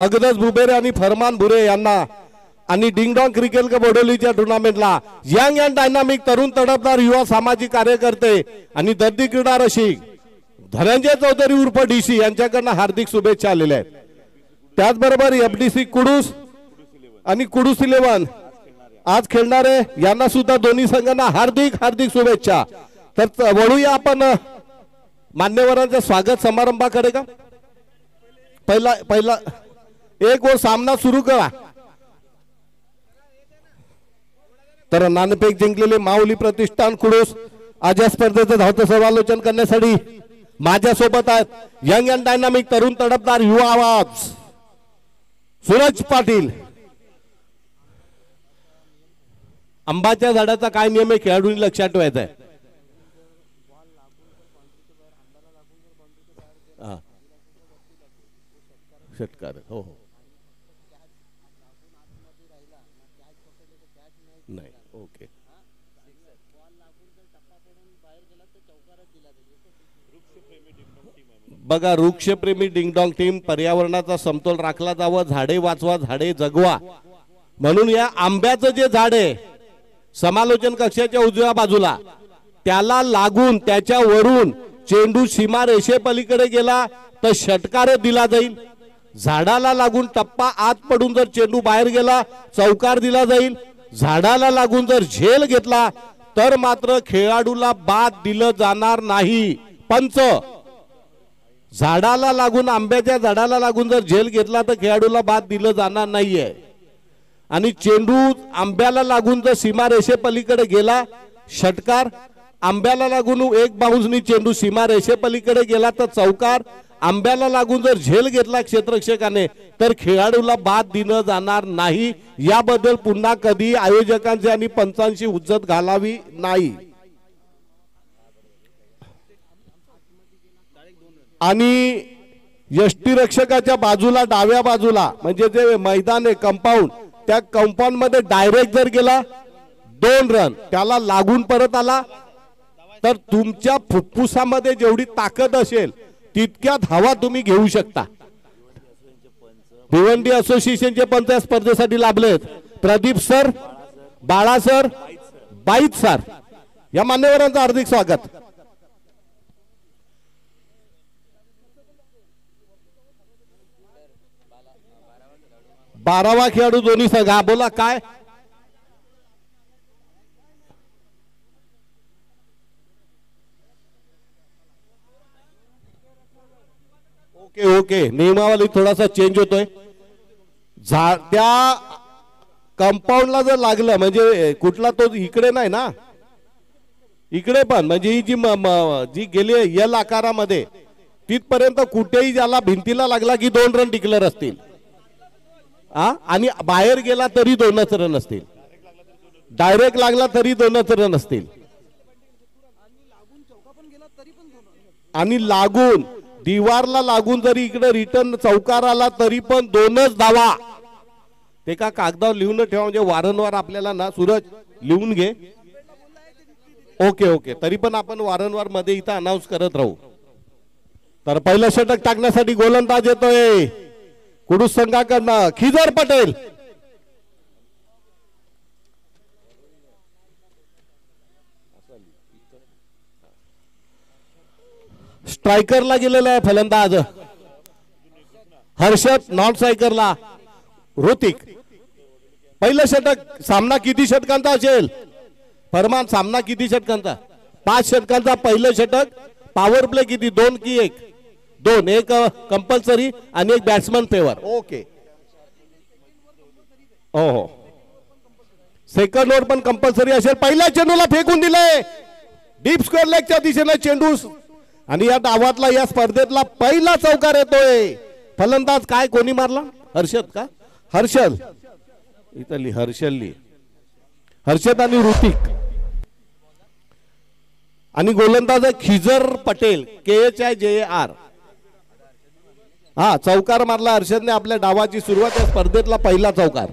अगदस बुबेरे आणि फरमान बुरे यांना आणि ding-dong cricket बोडोलीच्या टुर्नामेंटला young and dynamic तरुण तडफदार युवा सामाजिक कार्यकर्ते आणि दर्दी क्रीडा रसिक धनंजय चौधरी उर्फ डीसी यांच्याकडून हार्दिक शुभेच्छा आलेल्या आहेत। त्याचबरोबर एफडीसी कुडूस आणि कुडूस 11 आज खेळणारे यांना सुद्धा दोन्ही संघांना हार्दिक हार्दिक शुभेच्छा। तर वळूया आपण मान्यवरांच्या स्वागत समारंभाकडे का। पहिला एक ओर सामना सुरू करा। तर नाणेफेक जिंकलेले माऊली प्रतिष्ठान कुडूस आज या स्पर्धेचं धावतं समालोचन करण्यासाठी माझ्यासोबत आहेत यंग अँड डायनामिक तरुण तडफदार युवा आवाज सूरज पाटील। आंबाच्या झाडाचा काय नियम आहे खेळाडूंनी लक्षात ठेवायचा आहे। षटकार हो हो नाही ओके। बघा वृक्षप्रेमी डिंगडॉंग टीम पर्यावरणाचा समतोल राखला जावा, झाडे वाचवा झाडे जगवा म्हणून या आंब्याचं जे झाड आहे समालोचन कक्षाच्या उजव्या बाजूला त्याला लागून त्याच्या वरून चेंडू सीमा रेषेपलीकडे गेला तर षटकार दिला जाईल। झाडाला लागून टप्पा आत पडून जर चेंडू बाहेर गेला चौकार दिला जाईल। झाडाला लागून जर झेल घेतला तर मात्र खेळाडूला बाद दिलं जाणार नाही। पंच झाडाला लागून आंब्याच्या झाडाला लागून जर झेल घेतला तर खेळाडूला बाद दिलं जाणार नाहीये आणि चेंडू आंब्याला लागून जर सीमा रेषेपलीकडे गेला षटकार। आंब्याला लागून एक बाउन्सनी चेंडू सीमा रेषेपलीकडे गेला तर चौकार। आंब्याला लागून जर झेल घेतला क्षेत्ररक्षकाने तर खेळाडूला बाद दिलं जाणार नाही। याबद्दल पुन्हा कधी आयोजकांची आणि पंचांची हुज्जत घालावी नाही। आणि यष्टीरक्षकाच्या बाजूला डाव्या बाजूला म्हणजे जे मैदान आहे कंपाऊंड त्या कंपाऊंड मध्ये डायरेक्ट जर गेला 2 रन त्याला लागून परत आला तर तुमच्या फुफ्फुसामध्ये जेवढी ताकद असेल तितक्या धावा तुम्ही घेऊ शकता। भिवंडी असोसिएशनचे पंच या स्पर्धेसाठी लाभलेत प्रदीप सर, बाळा सर, बाईत सर या मान्यवरांचं हार्दिक स्वागत। बारावा खेळाडू दोन्ही संघ बोला काय ओके ओके नियमावली थोडासा चेंज होतोय। त्या कंपाऊंडला जर लागलं म्हणजे कुठला तो इकडे नाही ना इकडे पण म्हणजे ही जी गेली यल आकारामध्ये तिथपर्यंत कुठेही ज्याला भिंतीला लागला की 2 रन डिक्लेअर असतील आणि बाहेर गेला तरी 2च रन असतील। डायरेक्ट लागला तरी 2च रन असतील आणि लागून दिवारला लागून जरी इकडे रिटर्न चौकार आला तरी पण 2च धावा। ते का कागदावर लिहून ठेवा म्हणजे वारंवार आपल्याला ना सूरज लिहून घे। ओके ओके तरी पण आपण वारंवार मध्ये इथं अनाउन्स करत राहू। तर पहिलं षटक टाकण्यासाठी गोलंदाज येतोय कुडूस संघाकडनं खिजर पटेल। स्ट्रायकरला गेलेला आहे फलंदाज हर्षद, नॉन स्ट्रायकरला ऋतिक। पहिलं षटक सामना किती षटकांचा असेल फरमान सामना किती षटकांचा 5 षटकांचा। पहिलं षटक पॉवर प्ले किती 2 की 1 2 एक कंपल्सरी आणि एक बॅट्समन फेवर ओके हो हो सेकंड ओव्हर पण कंपल्सरी असेल। पहिल्या चेंडूला फेकून दिलंय डीप स्क्वेअर लेगच्या दिशेने चेंडू आणि या डावातला या स्पर्धेतला पहिला चौकार येतोय। फलंदाज काय कोणी मारला हर्षद का हर्षल इथली हर्षलली हर्षद आणि ऋतिक आणि गोलंदाज खिजर पटेल KHIJAR। चौकार मारला हर्षदने आपल्या डावाची सुरुवात या स्पर्धेतला पहिला चौकार।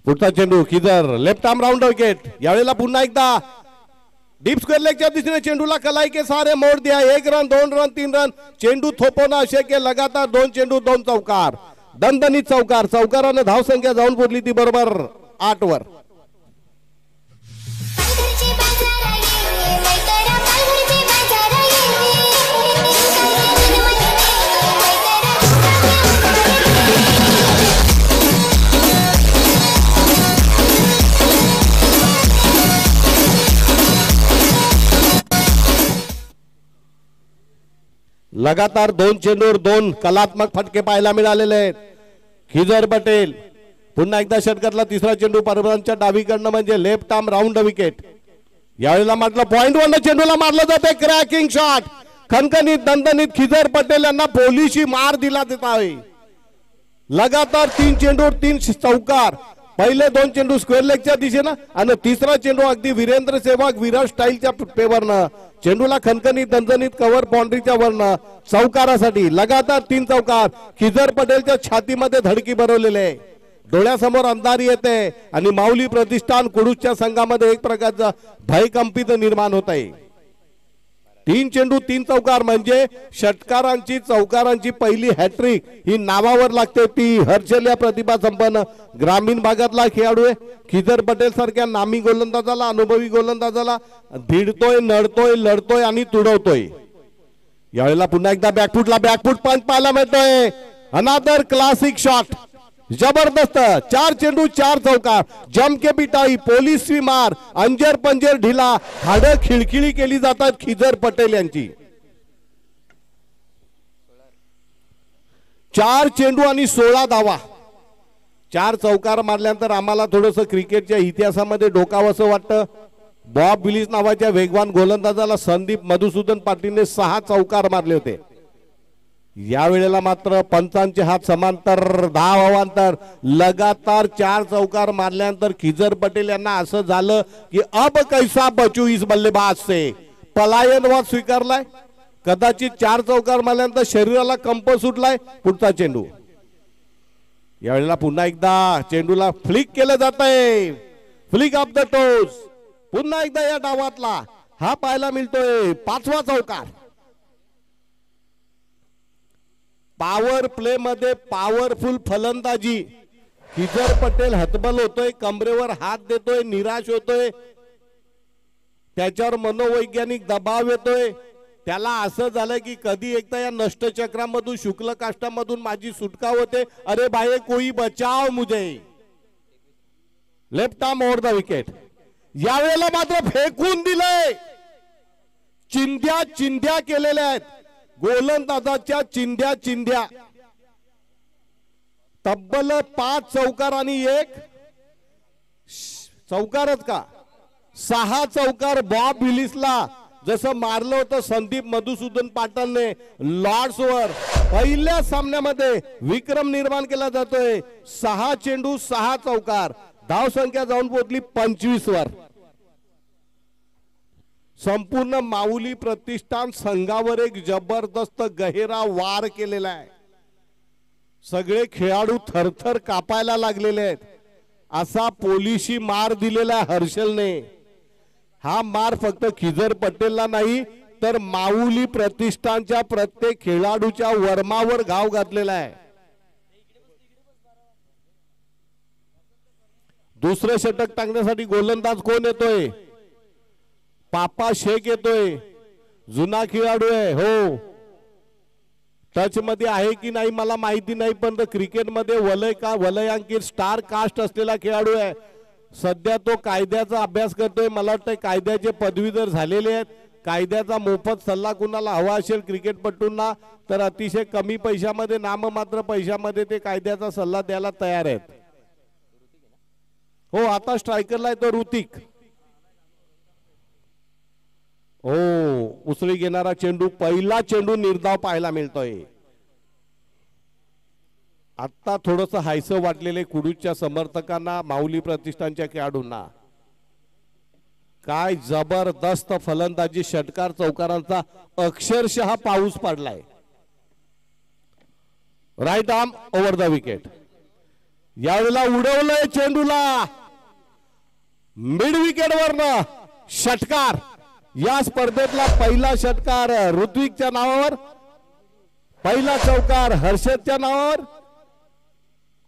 पुढचा चेंडू Khizar left arm round wicket. यावेळेला पुन्हा एकदा डीप स्क्वेअर लेगच्या दिशेने चेंडूला कलाई के सारे मोड दिया. 1 रन 2 रन 3 रन चेंडू थोपवणं अशक्य. लगातार 2 चेंडू 2 चौकार. दणदणीत चौकार. चौकाराने धावसंख्या जाऊन पोहोचली ती बरोबर 8 वर. लगातार 2 चेंडूवर 2 कलात्मक फटके पाहायला मिळालेले आहेत. खिजर पटेल पुन्हा एकदा षटकातला तिसरा चेंडू परभणीच्या डावीकडनं म्हणजे लेफ्ट आर्म राऊंड विकेट. यावेळेला म्हटलं पॉइंट वन चेंडूला मारलं जाते. क्रॅकिंग शॉट खणखणीत दणदणीत खिजर पटेल यांना पोलिशी मार दिला देत आहे. लगातार 3 चेंडूवर 3 चौकार. पहिले 2 चेंडू स्क्वेअर लेगच्या दिशेनं आणि तिसरा चेंडू अगदी वीरेंद्र सेहवाग विराट स्टाईलच्या पेवरनं चेंडूला खणखणीत दणदणीत कव्हर बाउंड्रीच्या वरनं चौकारासाठी. लगातार 3 चौकार. खिजर पटेलच्या छातीमध्ये धडकी भरवलेले. डोळ्यासमोर अंधारी येते आणि माऊली प्रतिष्ठान कुडूसच्या संघामध्ये एक प्रकारचा भयकंपित निर्माण होत आहे. 3 चेंडू 3 चौकार म्हणजे षटकारांची चौकारांची पहिली हॅट्रिक ही नावावर लागते. ती हर्षल या प्रतिभा संपन्न ग्रामीण भागातला खेळाडू आहे. खिजर पटेल सारख्या नामी गोलंदाजाला अनुभवी गोलंदाजाला भिडतोय नडतोय लढतोय आणि तुडवतोय. यावेळेला पुन्हा एकदा बॅकफूट पंच पाहायला मिळतोय. अनादर क्लासिक शॉट जबरदस्त. 4 चेंडू 4 चौकार. जमके पिटाई पोलीस मार अंजर पंजर ढिला हाड खिळखिळी केली जातात खिजर पटेल यांची. 4 चेंडू आणि 16 धावा. 4 चौकार मारल्यानंतर आम्हाला थोडंसं क्रिकेटच्या इतिहासामध्ये डोकावंसं वाटतं. बॉब विलिस नावाच्या वेगवान गोलंदाजाला संदीप मधुसूदन पाटीलने 6 चौकार मारले होते. यावेळेला मात्र पंचांचे हात समांतर 10 अवांतर. लगातार 4 चौकार मारल्यानंतर खिजर पटेल यांना असं झालं की अब कैसा बचू इस बल्लेबाज से. पलायनवाद स्वीकारलाय. कदाचित 4 चौकार मारल्यानंतर शरीराला कंप सुटलाय. पुढचा चेंडू. यावेळेला पुन्हा एकदा चेंडूला फ्लिक केलं जात आहे. Flick of the toes. पुन्हा एकदा या डावातला हा पाहायला मिळतोय. 5वा चौकार. पॉवर प्ले मध्ये पॉवरफुल फलंदाजी. खिजर पटेल हतबल होतोय. कमरेवर हात देतोय. निराश होतोय. त्याच्यावर मनोवैज्ञानिक दबाव येतोय. त्याला असं झालं की कधी एकदा या नष्टचक्रामधून शुक्ल काष्टामधून माझी सुटका होते. अरे भाई कोई बचाव मुझे. Left arm over the wicket. यावेळेला मात्र फेकून दिलंय. चिंध्या चिंध्या केलेल्या आहेत गोलंदाजाच्या. चिंध्या तब्बल 5 चौकार आणि 1 चौकारच का 6 चौकार. बॉब विलिसला जसं मारलं होतं संदीप मधुसूदन पाटलने लॉर्ड्सवर पहिल्या सामन्यामध्ये विक्रम निर्माण केला जातोय. 6 चेंडू 6 चौकार. धावसंख्या जाऊन पोहोचली 25 वर. संपूर्ण माऊली प्रतिष्ठान संघावर एक जबरदस्त गहिरा वार केलेला आहे. सगळे खेळाडू थरथर कापायला लागलेले आहेत. असा पोलिशी मार दिलेला हर्षलने. हा मार फक्त खिजर पटेलला नाही तर माऊली प्रतिष्ठानच्या प्रत्येक खेळाडूच्या वर्मावर घाव घातलेला आहे. दुसरे षटक टाकण्यासाठी गोलंदाज कोण येतोय? पापा शेख येतोय. जुना खेळाडू आहे. हो टच मध्ये आहे की नाही मला माहिती नाही पण क्रिकेट मध्ये वलयांकित स्टार कास्ट असलेला खेळाडू आहे. सध्या तो कायद्याचा अभ्यास करतोय. मला वाटतं कायद्याचे पदवीधर झालेले आहेत. कायद्याचा मोफत सल्ला कुणाला हवा असेल क्रिकेटपटूंना तर अतिशय कमी पैशामध्ये नाममात्र पैशामध्ये ते कायद्याचा सल्ला द्यायला तयार आहेत. हो आता स्ट्रायकरला आहे तो ऋतिक. हो उसळी घेणारा चेंडू. पहिला चेंडू निर्धाव पाहायला मिळतोय. आता थोडस हायसं वाटलेले कुडूसच्या समर्थकांना माऊली प्रतिष्ठानच्या खेळाडूंना. काय जबरदस्त फलंदाजी. षटकार चौकारांचा अक्षरशः पाऊस पडलाय. Right arm over the wicket. यावेळेला उडवलंय चेंडूला मिड विकेट वरनं षटकार. या स्पर्धेतला पहिला षटकार ऋत्विकच्या नावावर, पहिला चौकार हर्षदच्या नावावर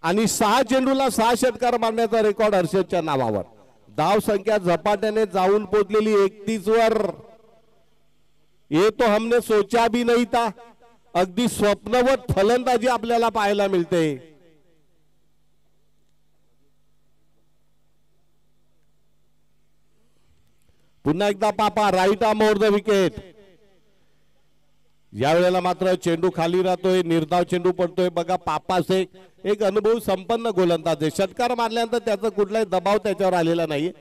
आणि 6 चेंडूला 6 षटकार मारण्याचा रेकॉर्ड हर्षदच्या नावावर. धाव संख्या झपाट्याने जाऊन पोहोचलेली 31 वर. ये तो हमने सोचा भी नहीं था. अगदी स्वप्नवत फलंदाजी आपल्याला पाहायला मिळते. पुन्हा एकदा Papa right arm over the wicket. यावेळेला मात्र चेंडू खाली राहतोय, निर्धाव चेंडू पडतोय. बघा पापास एक अनुभव संपन्न गोलंदाज आहे. षटकार मारल्यानंतर त्याचा कुठलाही दबाव त्याच्यावर आलेला नाही.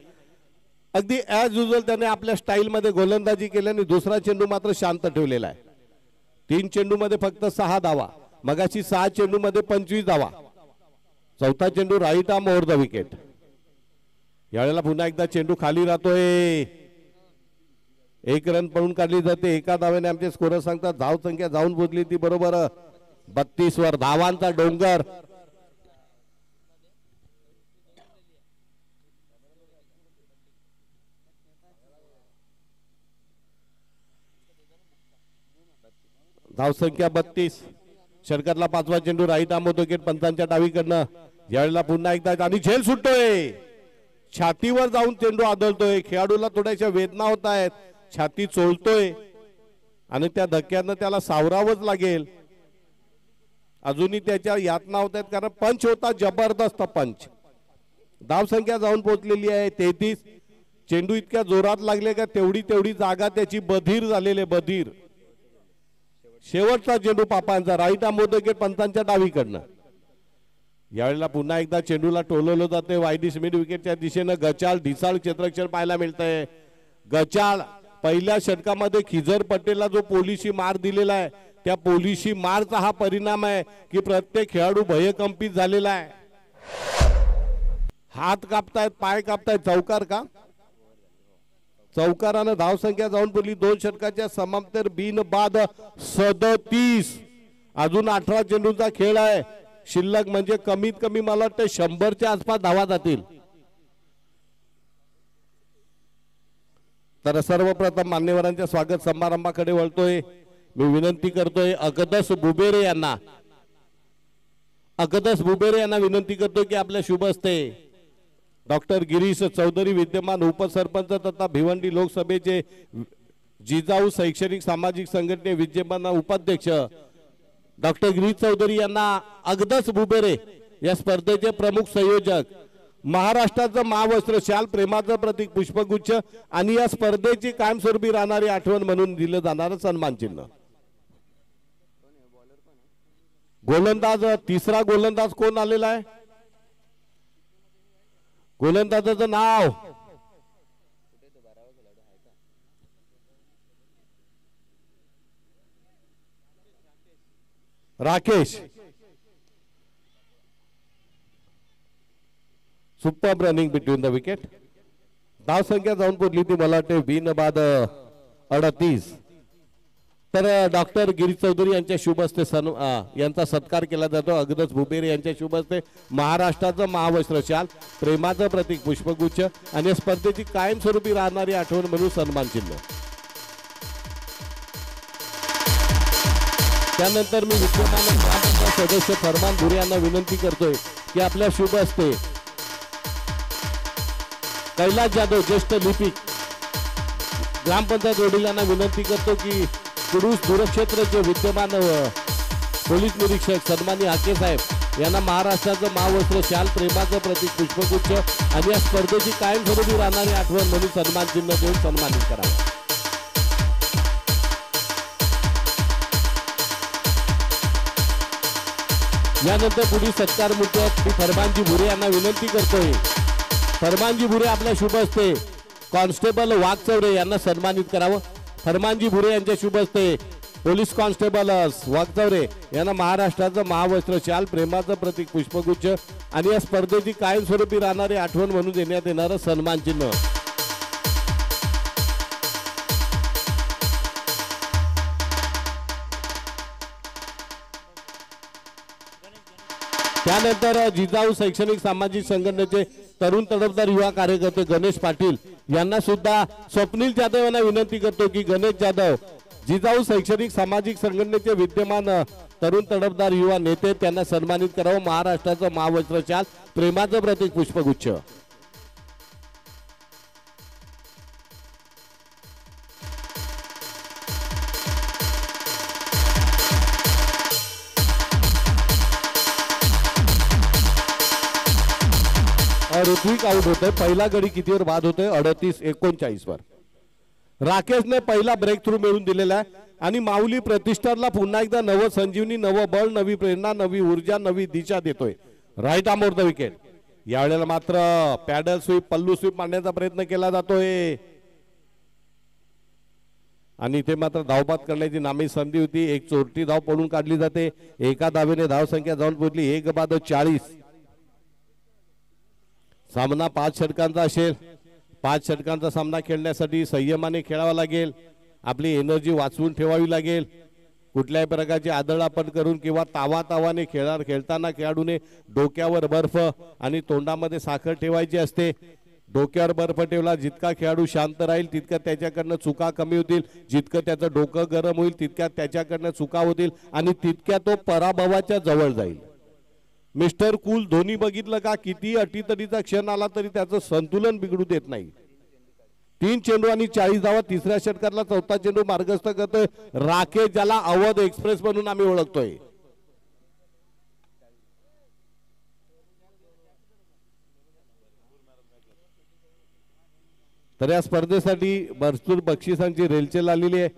अगदी ऍज युजल त्याने आपल्या स्टाईल मध्ये गोलंदाजी केल्याने दुसरा चेंडू मात्र शांत ठेवलेला आहे. 3 चेंडू मध्ये फक्त 6 धावा, मगाशी 6 चेंडू मध्ये 25 धावा. चौथा चेंडू right arm over the wicket. यावेळेला पुन्हा एकदा चेंडू खाली राहतोय. 1 रन पळून काढली जाते. एका धाव्याने आमचे स्कोरर सांगतात धाव संख्या जाऊन पोहोचली ती बरोबर 32 वर. धावांचा डोंगर. धाव संख्या 32. षटकातला 5वा चेंडू right arm over the wicket पंचांच्या डावीकडनं. यावेळेला पुन्हा एकदा आणि झेल सुटतोय. छातीवर जाऊन चेंडू आदळतोय. खेळाडूला थोड्याशा वेदना होत आहेत. छाती चोळतोय आणि त्या धक्क्यानं त्याला सावरावंच लागेल. अजूनही त्याच्या यातना होत आहेत कारण पंच होता, जबरदस्त पंच. धाव संख्या जाऊन पोहोचलेली आहे 33. चेंडू इतक्या जोरात लागले का तेवढी जागा त्याची बधीर झालेली आहे. बधीर. शेवटचा चेंडू पापांचा right arm over the wicket पंचांच्या डावीकडनं. यावेळेला पुन्हा एकदा चेंडूला टोलवलं जाते वायडिस मिड विकेटच्या दिशेनं. गचाळ ढिसाळ क्षेत्ररक्षण पाहायला मिळतंय. गचाळ पहिल्या षटकामध्ये खिजर पटेलला जो पोलिशी मार दिलेला आहे त्या पोलिशी मारचा हा परिणाम आहे की प्रत्येक खेळाडू भयकंपित झालेला आहे. हात कापतायत, पाय कापतायत. चौकार का? चौकारानं धाव संख्या जाऊन पडली 2 षटकाच्या समाप्तर बिन बाद 37. अजून 18 चेंडूचा खेळ आहे शिल्लक. म्हणजे कमीत कमी मला वाटतं 100च्या आसपास धावा जातील. तर सर्वप्रथम मान्यवरांच्या स्वागत समारंभाकडे वळतोय. मी विनंती करतोय अकदस बुबेरे यांना विनंती करतोय की आपल्या शुभ हस्ते डॉक्टर गिरीश चौधरी विद्यमान उपसरपंच तथा भिवंडी लोकसभेचे जिजाऊ शैक्षणिक सामाजिक संघटने विद्यमान उपाध्यक्ष डॉक्टर गिरीश चौधरी यांना अकदस बुबेरे या स्पर्धेचे प्रमुख संयोजक, महाराष्ट्राचं महावस्त्र शाल, प्रेमाचं प्रतीक पुष्पगुच्छ आणि या स्पर्धेची कायमस्वरूपी राहणारी आठवण म्हणून दिलं जाणारं सन्मान चिन्ह. गोलंदाज तिसरा गोलंदाज कोण आलेला आहे? गोलंदाजाचं नाव Rakesh. Super running between the wicket. धाव संख्या जाऊन पोहोचली ती मला वाटते बिन बाद 38. तर डॉक्टर गिरीश चौधरी यांच्या शुभ हस्ते यांचा सत्कार केला जातो. अकदस बुबेरे यांच्या शुभ हस्ते महाराष्ट्राचं महावस्त्र शाल, प्रेमाचं प्रतीक पुष्पगुच्छ आणि स्पर्धेची कायमस्वरूपी राहणारी आठवण म्हणून सन्मान चिन्ह. त्यानंतर मी विद्यमान सदस्य फरमान भुरे यांना विनंती करतोय की आपल्या शुभ हस्ते कैलास जाधव ज्येष्ठ लिपिक ग्रामपंचायत वडिलांना विनंती करतो की पुरुष दूरक्षेत्रचे विद्यमान पोलीस निरीक्षक सन्मानी हाके साहेब यांना महाराष्ट्राचं महावस्त्र शाल, प्रेमाचं प्रतीक पुष्पगुच्छ आणि या स्पर्धेची कायमस्वरूपी राहणारी आठवण म्हणून सन्मान चिन्ह देऊन सन्मानित करावं. यानंतर पुढील सत्कार मुद्द्यात मी फरमानजी भुरे यांना विनंती करतोय. फरमानजी भुरे आपल्या शुभ हस्ते कॉन्स्टेबल वाघचौरे यांना सन्मानित करावं. फरमानजी भुरे यांच्या शुभ हस्ते पोलीस कॉन्स्टेबल वाघचौरे यांना महाराष्ट्राचं महावस्त्र शाल, प्रेमाचं प्रतीक पुष्पगुच्छ आणि या स्पर्धेची कायमस्वरूपी राहणारी आठवण म्हणून देण्यात येणारं सन्मान चिन्ह. त्यानंतर जिजाऊ शैक्षणिक सामाजिक संघटनेचे तरुण तडफदार युवा कार्यकर्ते गणेश पाटील यांना सुद्धा स्वप्नील जाधव यांना विनंती करतो की गणेश जाधव जिजाऊ शैक्षणिक सामाजिक संघटनेचे विद्यमान तरुण तडफदार युवा नेते त्यांना सन्मानित करावं. महाराष्ट्राचं महावस्त्र शाल प्रेमाचं प्रतीक पुष्पगुच्छ. ऋत्विक आउट होतोय. पहिला गडी कितीवर बाद होतोय? 38-39 वर. राकेशने पहिला ब्रेक थ्रू मिळवून दिलेला आहे आणि माऊली प्रतिष्ठानला पुन्हा एकदा नव संजीवनी, नव बळ, नवी प्रेरणा, नवी ऊर्जा, नवी दिशा देतोय. Right arm over the wicket. यावेळेला मात्र पॅडल स्वीप, पल्लू स्वीप मारण्याचा प्रयत्न केला जातोय आणि इथे मात्र धावबाद करण्याची नामी संधी होती. एक चोरटी धाव पडून काढली जाते. एका धावेने धावसंख्या जाऊन पोहोचली 1-40. सामना 5 षटकांचा असेल. 5 षटकांचा सामना खेळण्यासाठी संयमाने खेळावा लागेल. आपली एनर्जी वाचवून ठेवावी लागेल. कुठल्याही प्रकारची आदळापट करून किंवा तावातावाने खेळताना खेळाडूने डोक्यावर बर्फ आणि तोंडामध्ये साखर ठेवायची असते. डोक्यावर बर्फ ठेवला जितका खेळाडू शांत राहील तितकं त्याच्याकडनं चुका कमी होतील. जितकं त्याचं डोकं गरम होईल तितक्या त्याच्याकडनं चुका होतील आणि तितक्या तो पराभवाच्या जवळ जाईल. मिस्टर कूल धोनी बघितलं का? किती अटीतटीचा क्षण आला तरी त्याचं संतुलन बिघडू देत नाही. 3 चेंडू आणि 40 धावा. तिसऱ्या षटकातला चौथा चेंडू मार्गस्थ करतोय राकेश, ज्याला अवध एक्सप्रेस म्हणून आम्ही ओळखतोय. तर या स्पर्धेसाठी भरपूर बक्षिसांची रेलचेल आलेली आहे.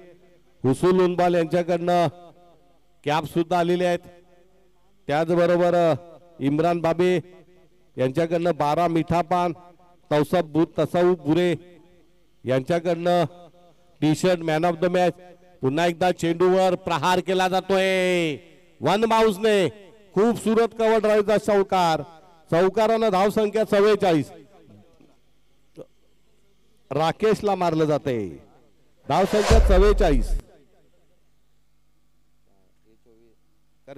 हुसूल उनबाल यांच्याकडनं कॅप सुद्धा आलेले आहेत. त्याचबरोबर इम्रान बाबे यांच्याकडनं 12 मिठा पान, तसाऊफ बुरे यांच्याकडनं T shirt man of the match. पुन्हा एकदा चेंडूवर प्रहार केला जातोय वन माऊसने. खूपसूरत कव्हर ड्राईव्हचा चौकारानं धावसंख्या 44. राकेशला मारलं जाते. धावसंख्या 44.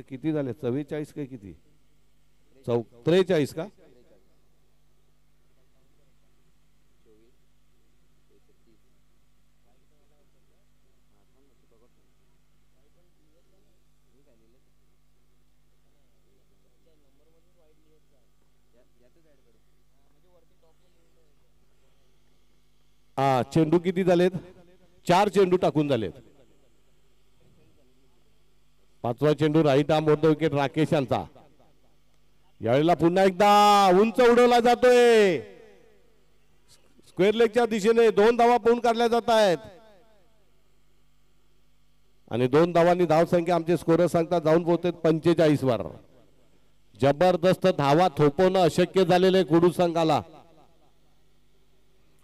किती झाले? 44 का किती? 43 का? चेंडू किती झालेत? 4 चेंडू टाकून झालेत. 5वा चेंडू right arm over the wicket Rakesh यांचा. यावेळेला पुन्हा एकदा उंच उडवला जातोय. स्क्वेअर लेगच्या दिशेने 2 धावा पळून काढल्या जात आहेत आणि 2 धावांनी धावसंख्या आमचे स्कोरर सांगतात जाऊन पोहोचतात 45 वर. जबरदस्त धावा थोपवणं अशक्य झालेले कुडू संघाला.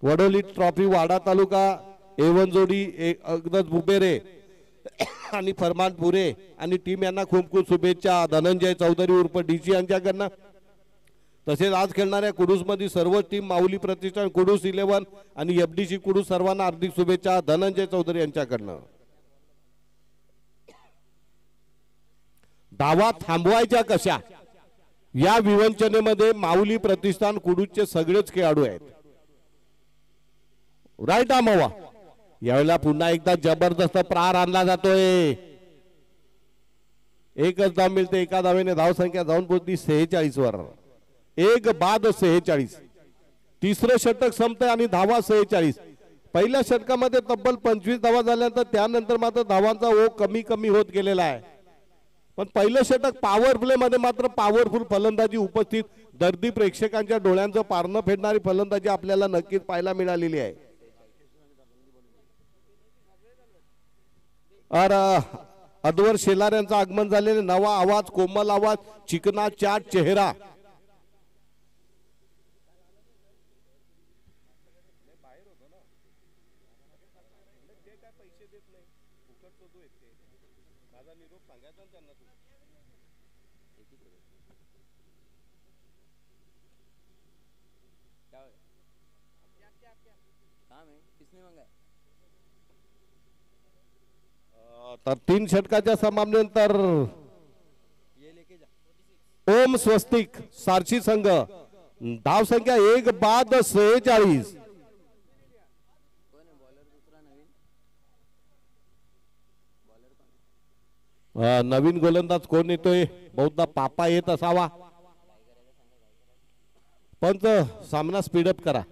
वडोली ट्रॉफी वाडा तालुका एवन जोडी अगदच बुबेरे आणि फरमान पुरे आणि टीम यांना खूप खूप शुभेच्छा. धनंजय चौधरी उर्फ डीसी यांच्याकडनं. तसेच आज खेळणाऱ्या कुडूस मध्ये सर्व टीम माऊली प्रतिष्ठान कुडूस 11 आणि एफडीसी कुडूस सर्वांना हार्दिक शुभेच्छा धनंजय चौधरी यांच्याकडनं. धावा थांबवायच्या कशा या विवंचनेमध्ये माऊली प्रतिष्ठान कुडूसचे सगळेच खेळाडू आहेत. राईट आर्म हवा. यावेळेला पुन्हा एकदा जबरदस्त प्रहार आणला जातोय. एकच धाव मिळते. एका धावेने धावसंख्या जाऊन पोहोचली 46 वर. 1-46. तिसरं षटक संपतंय आणि धावा 46. पहिल्या षटकामध्ये तब्बल 25 धावा झाल्यानंतर त्यानंतर मात्र धावांचा ओघ कमी कमी होत गेलेला आहे. पण पहिलं षटक पॉवर प्ले मध्ये मात्र पॉवरफुल फलंदाजी उपस्थित दर्दी प्रेक्षकांच्या डोळ्यांचं पारणं फेडणारी फलंदाजी आपल्याला नक्कीच पाहायला मिळालेली आहे. अद्वर शेलार यांचं आगमन झालेले. नवा आवाज, कोमल आवाज, चिकना चाट चेहरा. तर 3 षटकाच्या समाप्तीनंतर ओम स्वस्तिक सारशी संघ धाव संख्या 1 बाद 46. नवीन गोलंदाज कोण येतोय बहुधा पापा येत असावा पंच सामना स्पीडअप करा.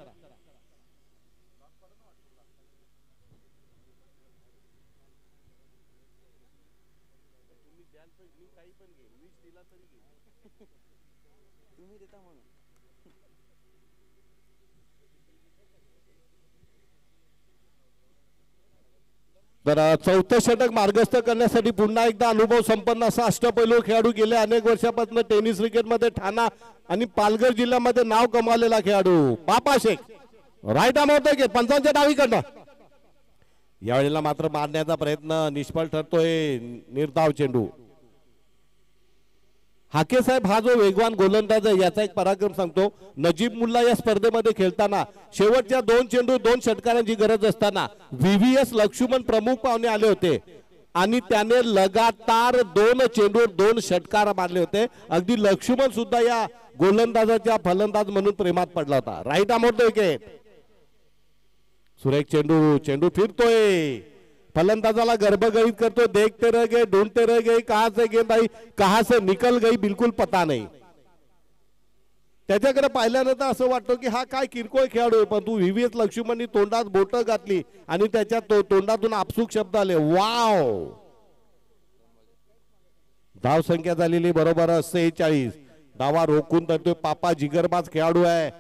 तर चौथं षटक मार्गस्थ करण्यासाठी पुन्हा एकदा अनुभव संपन्न असा अष्टपैलू खेळाडू गेले अनेक वर्षापासून टेनिस क्रिकेटमध्ये ठाणा आणि पालघर जिल्ह्यामध्ये नाव कमावलेला खेळाडू पापा शेख राईट आर्म होतोय की पंचांच्या डावीकडनं. यावेळेला मात्र मारण्याचा प्रयत्न निष्फळ ठरतोय. निर्धाव चेंडू. हाके साहेब हा जो वेगवान गोलंदाज आहे याचा एक पराक्रम सांगतो. नजीब मुल्ला या स्पर्धेमध्ये खेळताना शेवटच्या 2 चेंडू 2 षटकारांची गरज असताना व्हीव्हीएस लक्ष्मण प्रमुख पाहुणे आले होते आणि त्याने लगातार 2 चेंडूवर 2 षटकार मारले होते. अगदी लक्ष्मण सुद्धा या गोलंदाजाच्या फलंदाज म्हणून प्रेमात पडला होता. Right arm wicket. सुरेख चेंडू. चेंडू फिरतोय. फलंदाजाला गर्भगळीत करतो. देखते रह गए ढूंढते रह गए कहां से गेंद आई कहां से निकल गई बिलकुल पता नाही. त्याच्याकडे पाहिल्यानंतर असं वाटतं की हा काय किरकोळ खेळाडू आहे पण तू व्हीव्हीएस लक्ष्मणनी तोंडात बोट घातली आणि त्याच्या तोंडातून आपसूक शब्द आले वाव. धाव संख्या झालेली बरोबर 46. धावा रोखून धरतोय पापा जिगरबाज खेळाडू आहे.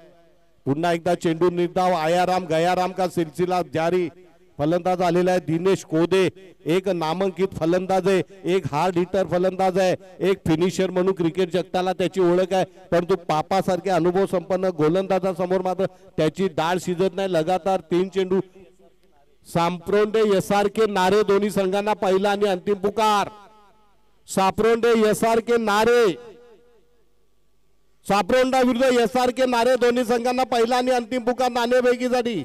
पुन्हा एकदा चेंडू निर्धाव. आयाराम गयाराम का सिलसिला जारी. फलंदाज आलेला आहे दिनेश कोदे. एक नामांकित फलंदाज आहे एक हार्ड हिटर फलंदाज आहे एक फिनिशर म्हणून क्रिकेट जगताला त्याची ओळख आहे. परंतु पापासारखे अनुभव संपन्न गोलंदाजासमोर मात्र त्याची डाळ शिजत नाही. लगातार 3 चेंडू. सापरोंडे एसआर के नारे दोन्ही संघांना पहिला आणि अंतिम पुकार. सापरोंडे एसआर के नारे. सापरोंडा विरुद्ध एसआर के नारे दोन्ही संघांना पहिला आणि अंतिम पुकार नाणेफेकीसाठी.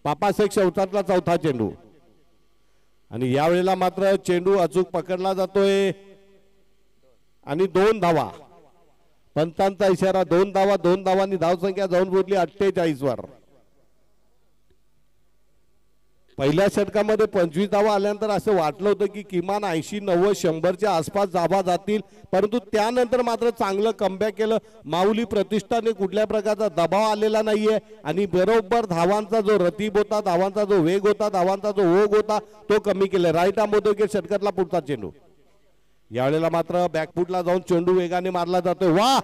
पापा शेख शेवटातला चौथा चेंडू आणि यावेळेला मात्र चेंडू अचूक पकडला जातोय आणि 2 धावा. पंचांचा इशारा 2 धावा. 2 धावांनी धावसंख्या जाऊन पोहोचली 48 वर. पहिल्या षटकामध्ये 25 धावा आल्यानंतर असं वाटलं होतं की किमान 80 90 100च्या आसपास धावा जातील परंतु त्यानंतर मात्र चांगलं कमबॅक केलं. माऊली प्रतिष्ठाने कुठल्या प्रकारचा दबाव आलेला नाहीये आणि बरोबर धावांचा जो रतीब होता धावांचा जो वेग होता धावांचा जो ओघ होता तो कमी केला. राईट आर्म विकेट षटकातला पुढचा चेंडू. यावेळेला मात्र बॅकफुटला जाऊन चेंडू वेगाने मारला जातोय. वा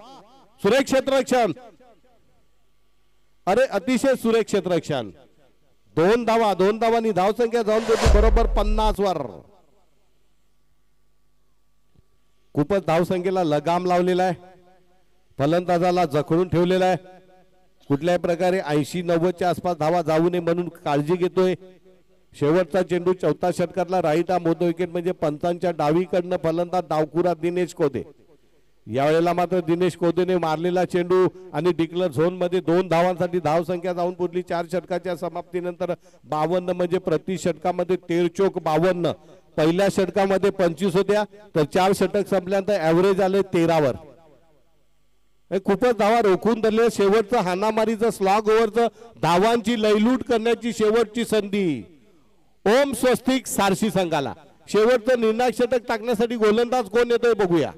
सुरेख क्षेत्ररक्षण. अरे अतिशय सुरेख क्षेत्ररक्षण. 2 धावा. 2 धावांनी धावसंख्या जाऊन पोहोचली बरोबर 50 वर. खूपच धावसंख्येला लगाम लावलेला आहे. फलंदाजाला जखडून ठेवलेला आहे. कुठल्याही प्रकारे 80 90च्या आसपास धावा जाऊ नये म्हणून काळजी घेतोय. शेवटचा चेंडू चौथा षटकातला राईट आर्म विकेट म्हणजे पंचांच्या डावीकडनं फलंदाज डावखुरा दिनेश कोदे. यावेळेला मात्र दिनेश कोदेने मारलेला चेंडू आणि डिक्लेअर झोन मध्ये 2 धावांसाठी धावसंख्या जाऊन पोहोचली. 4 षटकाच्या समाप्तीनंतर 52 म्हणजे प्रति षटकामध्ये 13 52. पहिल्या षटकामध्ये 25 होत्या तर 4 षटक संपल्यानंतर ऍव्हरेज आले 13 वर. खूपच धावा रोखून धरले. शेवटचं हाणामारीचं स्लॉग ओव्हरचं धावांची लयलूट करण्याची शेवटची संधी ओम स्वस्तिक सारशी संघाला. शेवटचं निर्णायक षटक टाकण्यासाठी गोलंदाज कोण येतोय बघूया.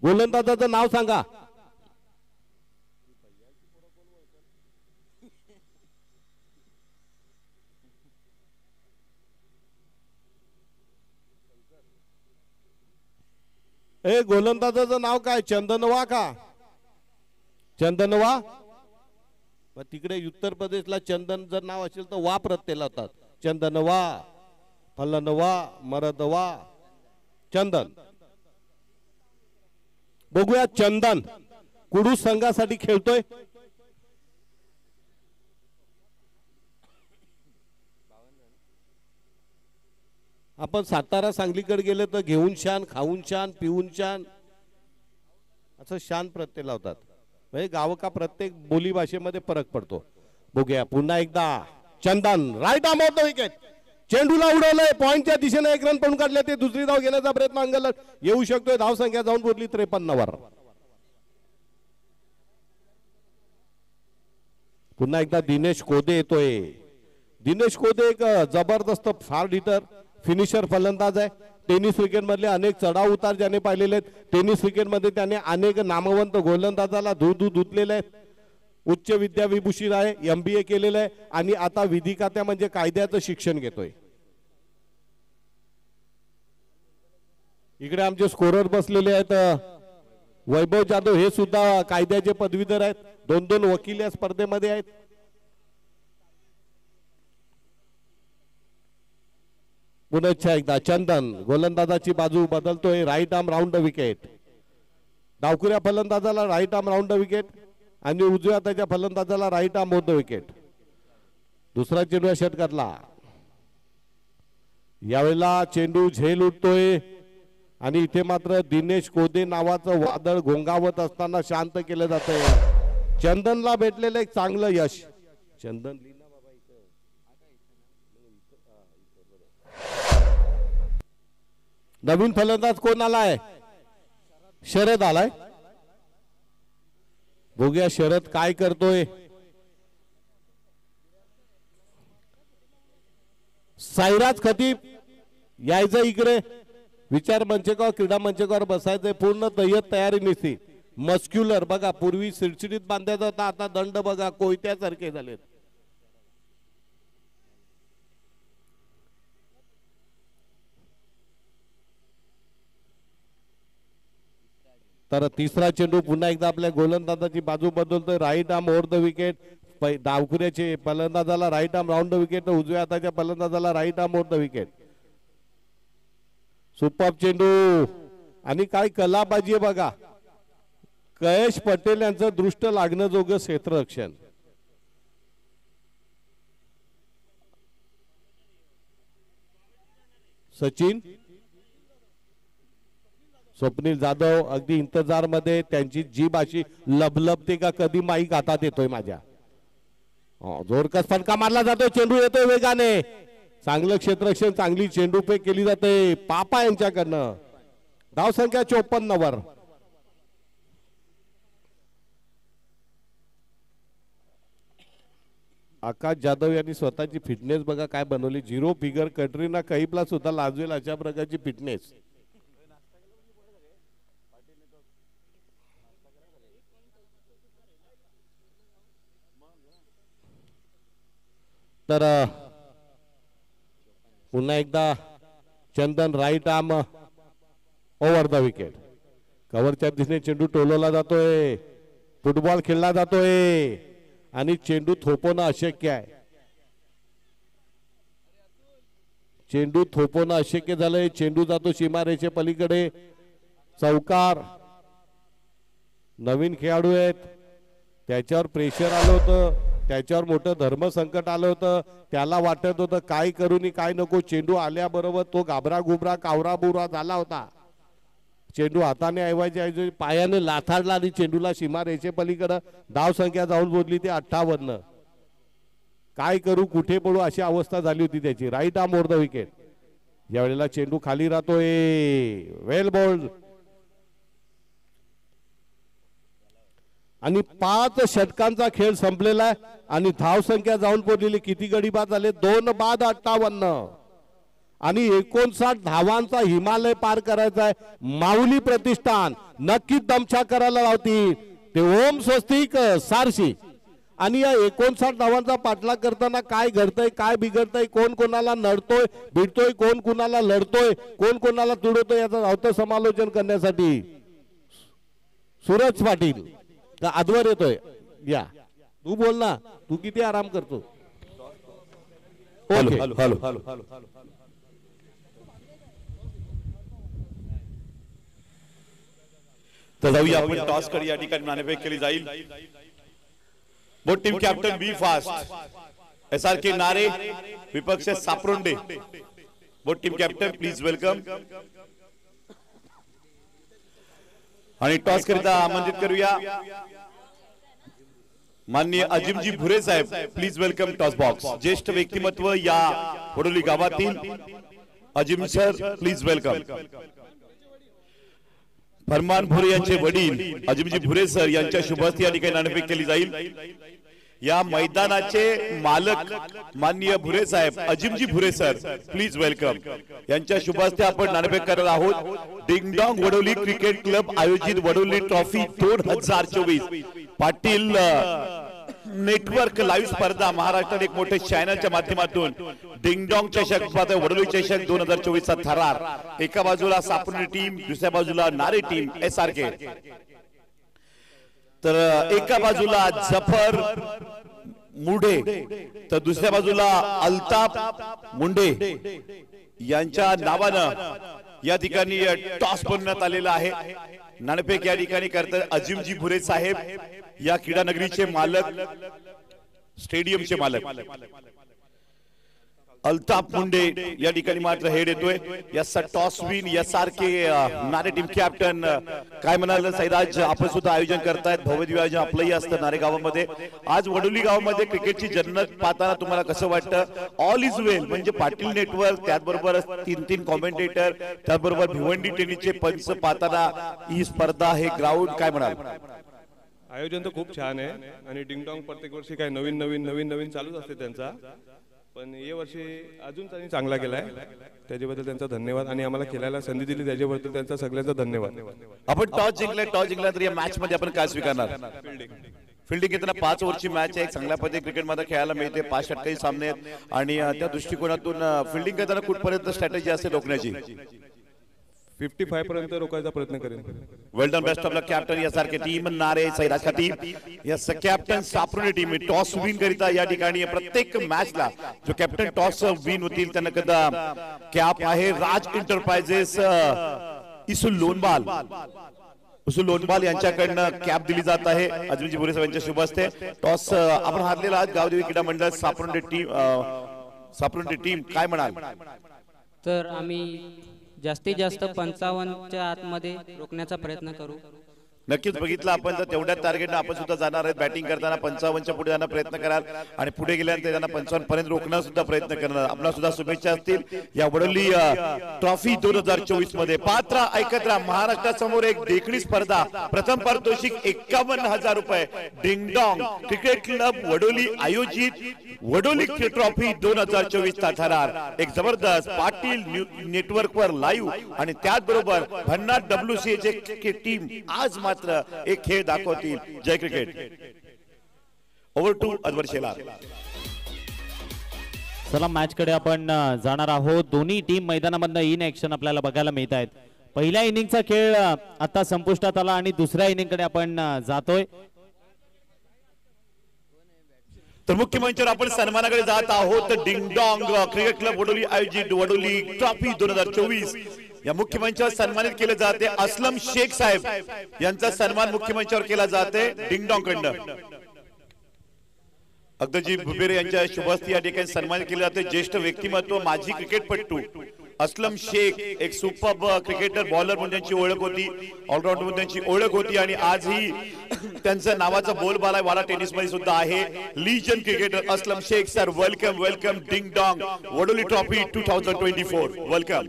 गोलंदाजाचं नाव सांगा. गोलंदाजाचं नाव काय. चंदनवा का. चंदनवा. तिकडे उत्तर प्रदेशला चंदन जर नाव असेल तर वा प्रत्यय लावतात. चंदनवा फलनवा मरदवा चंदन. बघूया चंदन कुडू संघासाठी खेळतोय. आपण सातारा सांगलीकडे गेले तर घेऊन शान खाऊन शान पिऊन शान असं शान प्रत्यय लावतात. म्हणजे गाव का प्रत्येक बोली भाषेमध्ये फरक पडतो. बघूया पुन्हा एकदा चंदन. Right arm wicket. चेंडूला उडवलंय, पॉइंटच्या दिशेने 1 रन पण काढले, ते दुसरी धाव घेण्याचा प्रयत्न अंगलट येऊ शकतोय, धाव संख्या जाऊन पोहोचली 53 वर. पुन्हा एकदा दिनेश कोदे येतोय. दिनेश कोदे एक जबरदस्त फास्ट हिटर, फिनिशर फलंदाज आहे. टेनिस क्रिकेट मधले अनेक चढाव उतार ज्याने पाहिलेले आहेत. टेनिस क्रिकेट मध्ये त्याने अनेक नामवंत गोलंदाजाला धुतलेले आहेत. उच्च विद्याविभूषित आहे, MBA केलेलं आहे आणि आता विधिकात्या म्हणजे कायद्याचं शिक्षण घेतोय. इकडे आमचे स्कोरर बसलेले आहेत. वैभव जाधव हे सुद्धा कायद्याचे पदवीधर आहेत. 2 वकील या स्पर्धेमध्ये आहेत. पुन्हा एकदा चंदन गोलंदाजाची बाजू बदलतोय. Right arm round the wicket. डावखुऱ्या फलंदाजाला right arm round the wicket आणि उजव्या हाताच्या फलंदाजाला right arm on the wicket. दुसरा चेंडू षटकातला. यावेळेला चेंडू झेल उठतोय आणि इथे मात्र दिनेश कोदे नावाचं वादळ घोंगावत असताना शांत केलं जातंय. चंदनला भेटलेलं एक चांगलं यश. चंदन नवीन फलंदाज कोण आलाय? शरद आलाय. बघूया शरद काय करतोय. साईराज खतीब यायचं इकडे. विचार मंचकावर क्रीडा मंचकावर बसायचंय. पूर्ण तयारी नसती. मस्क्युलर बघा, पूर्वी सिडसिडीत बांधायचा होता, आता दंड बघा कोयत्यासारखे झालेत. तर तिसरा चेंडू पुन्हा एकदा आपल्या गोलंदाजाची बाजू बदलतोय. Right arm over the wicket. डावखुऱ्याचे फलंदाजाला right arm round the wicket, उजव्या हाताच्या फलंदाजाला right arm over the wicket. Super चेंडू आणि काय कलाबाजी आहे बघा. कयेश पटेल यांचं दृष्ट लागणं जोगं क्षेत्ररक्षण. सचिन स्वप्नील जाधव अगदी इंतजार मध्ये. त्यांची जीभ अशी लबलबते का कधी माईक हातात येतोय माझ्या. जोरकस फटका मारला जातोय. चेंडू येतोय वेगाने. चांगलं क्षेत्ररक्षण, चांगली चेंडूफेक केली जाते पापा यांच्याकडनं. धाव संख्या 54 वर. आकाश जाधव यांनी स्वतःची फिटनेस बघा काय बनवली. 0 फिगर. कटरीना कैफला सुद्धा लाजवेल अशा प्रकारची फिटनेस. तर पुन्हा एकदा Chandan right arm over the wicket. कव्हरच्या दिशेने चेंडू टोलवला जातोय. फुटबॉल खेळला जातोय आणि चेंडू थोपवणं अशक्य आहे. चेंडू थोपवणं अशक्य झालंय. चेंडू जातो सीमारेषे पलीकडे. चौकार. नवीन खेळाडू आहेत, त्याच्यावर प्रेशर आलं होतं, त्याच्यावर मोठं धर्मसंकट आलं होतं. त्याला वाटत होतं काय करू नी काय नको. चेंडू आल्याबरोबर तो घाबरा गुबरा कावराबुरा झाला होता. चेंडू हाताने ऐवजी पायाने लाथाडला आणि चेंडूला सीमारेषे पलीकडे. धाव संख्या जाऊन बोलली ती 58. काय करू कुठे पडू अशी अवस्था झाली होती त्याची. Right arm over the wicket. यावेळेला चेंडू खाली राहतोय. Well bowled. आणि 5 षटकांचा खेळ संपलेला आहे आणि धाव संख्या जाऊन पोहोचलेली किती गडी बाद झाले. 2 बाद 58 आणि 59 धावांचा हिमालय पार करायचा आहे. माऊली प्रतिष्ठान नक्कीच दमछाक करायला लावतील ते ओम स्वस्तिक सारशी. आणि या 59 धावांचा पाठलाग करताना काय घडतंय काय बिघडतंय, कोण कोणाला नडतोय भिडतोय, कोण कोणाला लढतोय, कोण कोणाला तुडवतोय याचं धावतं समालोचन करण्यासाठी सूरज पाटील आजवर येतोय. या तू बोल ना, तू किती आराम करतो. ओके तर जाऊया आपण टॉस कडे. या ठिकाणी नाणेफेक केली जाईल. Both team captain be fast. SRK Nare, विपक्ष Saparonde. Both team captain please welcome. आणि टॉस करिता आमंत्रित करूया माननीय अजिमजी भुरे साहेब प्लीज वेलकम टॉस बॉक्स. ज्येष्ठ व्यक्तिमत्व या वडोली गावातील Azim sir please welcome. Farman Bhure यांचे वडील अजिमजी भुरे सर यांच्या शुभ हस्ते या ठिकाणी नाणेफेक केली जाईल. या मैदानाचे मालक माननीय भुरे साहेब अजिमजी भुरे सर प्लीज वेलकम. यांच्या शुभ हस्ते आपण नाणेफेक करत आहोत. डिंगडॉंग वडोली क्रिकेट क्लब आयोजित Vadoli trophy 2024 Patil network live स्पर्धा महाराष्ट्रात एक मोठे चॅनलच्या माध्यमातून डिंगडॉंग चषक वडोली चषक 2024 चा थरार. एका बाजूला सापुर्डी टीम, दुसऱ्या बाजूला नारे टीम SRK. तर एका बाजूला जफर मुंडे तर दुसऱ्या बाजूला अल्ताफ मुंडे यांच्या नावानं या ठिकाणी टॉस बनवण्यात आलेला आहे. नाणेफेक या ठिकाणी करतात अजिमजी भुरे साहेब या क्रीडा नगरीचे मालक, स्टेडियमचे मालक. अल्ताफ मुंडे या ठिकाणी मात्र हेड येतोय. याचा टॉस विन SRK नारे टीम कॅप्टन काय म्हणाल सैराज, आपण सुद्धा आयोजन करतायत. भव्य आयोजन आपलंही असतं नारे गावामध्ये. आज वडोली गावामध्ये क्रिकेटची जन्नत पाहताना तुम्हाला कसं वाटतं? ऑल इज वेल म्हणजे पाटील नेटवर्क, त्याचबरोबर 3 कॉमेंटेटर, त्याचबरोबर भिवंडी टेनिसचे पंच पाहताना ही स्पर्धा, हे ग्राउंड, काय म्हणाल? आयोजन तर खूप छान आहे आणि डिंगडॉंग प्रत्येक वर्षी काय नवीन चालूच असते त्यांचा, पण या वर्षी अजून त्यांनी चांगला केलाय. त्याच्याबद्दल त्यांचा धन्यवाद आणि आम्हाला खेळायला संधी दिली त्याच्याबद्दल त्यांचा सगळ्यांचा धन्यवाद. आपण टॉस जिंकला तर या मॅच मध्ये आपण काय स्वीकारणार? फिल्डिंग घेताना 5 ओव्हरची मॅच आहे. चांगल्या पद्धतीने क्रिकेटमध्ये खेळायला मिळते. 5 षटकारी सामने आहेत आणि त्या दृष्टिकोनातून फिल्डिंग करताना कुठपर्यंत स्ट्रॅटेजी असते रोखण्याची? 55 पर्यंत रोखायचा प्रयत्न करेन. Well done, best of luck captain यासारखे टीम. नारे सैराज का team, yes captain Sapurdi team toss win करिता या ठिकाणी प्रत्येक मॅचला जो कॅप्टन टॉस विन होतील त्यांना कदा कॅप आहे राज एंटरप्राइजेस इसुल लोनबाल यांच्याकडनं कॅप दिली जात आहे. अजिमजी भुरे साहेब यांच्या शुभ हस्ते. टॉस आपण हारलेला आज गावदेवी क्रीडा मंडळ सापुर्डी टीम काय म्हणाल? तर आम्ही जास्तीत जास्त 55च्या आतमध्ये रोखण्याचा प्रयत्न करू. नक्कीच बघितलं आपण, जर तेवढ्या टार्गेटने आपण सुद्धा जाणार आहेत. बॅटिंग करताना 55च्या पुढे जाण्याचा प्रयत्न कराल आणि पुढे गेल्यानंतर त्यांना 55 पर्यंत रोखण्याचा सुद्धा प्रयत्न करणार. आपला सुद्धा शुभेच्छा असतील या वडोली ट्रॉफी 2024 मध्ये. पात्र ऐकत राहा, महाराष्ट्रासमोर एक देखणी स्पर्धा. प्रथम पारितोषिक 51,000 रुपये. डिंगडॉंग क्रिकेट क्लब वडोली आयोजित वडोली ट्रॉफी 2024 चा थरार. एक जबरदस्त पाटील नेटवर्क वर लाईव्ह आणि त्याचबरोबर भन्नाट WCA टीम आज मात्र एक खेळ दाखवतील. जय cricket. Over to Anwar Shelar. चला मॅच कडे आपण जाणार आहोत. दोन्ही टीम मैदानामधनं इन ऍक्शन आपल्याला बघायला मिळत आहेत. पहिल्या इनिंगचा खेळ आता संपुष्टात आला आणि दुसऱ्या इनिंग कडे आपण जातोय. तर मुख्य मंचावर आपण सन्मानाकडे जात आहोत. डिंगडॉंग क्रिकेट क्लब वडोली आयोजित वडोली ट्रॉफी 2024 या मुख्य मंचावर सन्मानित केले जाते. असलम शेख साहेब यांचा सन्मान मुख्य मंचावर केला जाते डिंगडॉंग कडनं. अब्दुलजी भुबेरे यांच्या शुभ हस्ते या ठिकाणी सन्मानित केले जाते. ज्येष्ठ व्यक्तिमत्व माजी क्रिकेटपटू असलम शेख एक सुपर क्रिकेटर, बॉलर म्हणून त्यांची ओळख होती, ऑलराऊंडर म्हणून त्यांची ओळख होती आणि आजही त्यांच्या नावाचा बोलबाला वाडा टेनिस मध्ये सुद्धा आहे. Legend cricketer Aslam Shaikh sir, welcome welcome ding dong Vadoli trophy 2024. Welcome.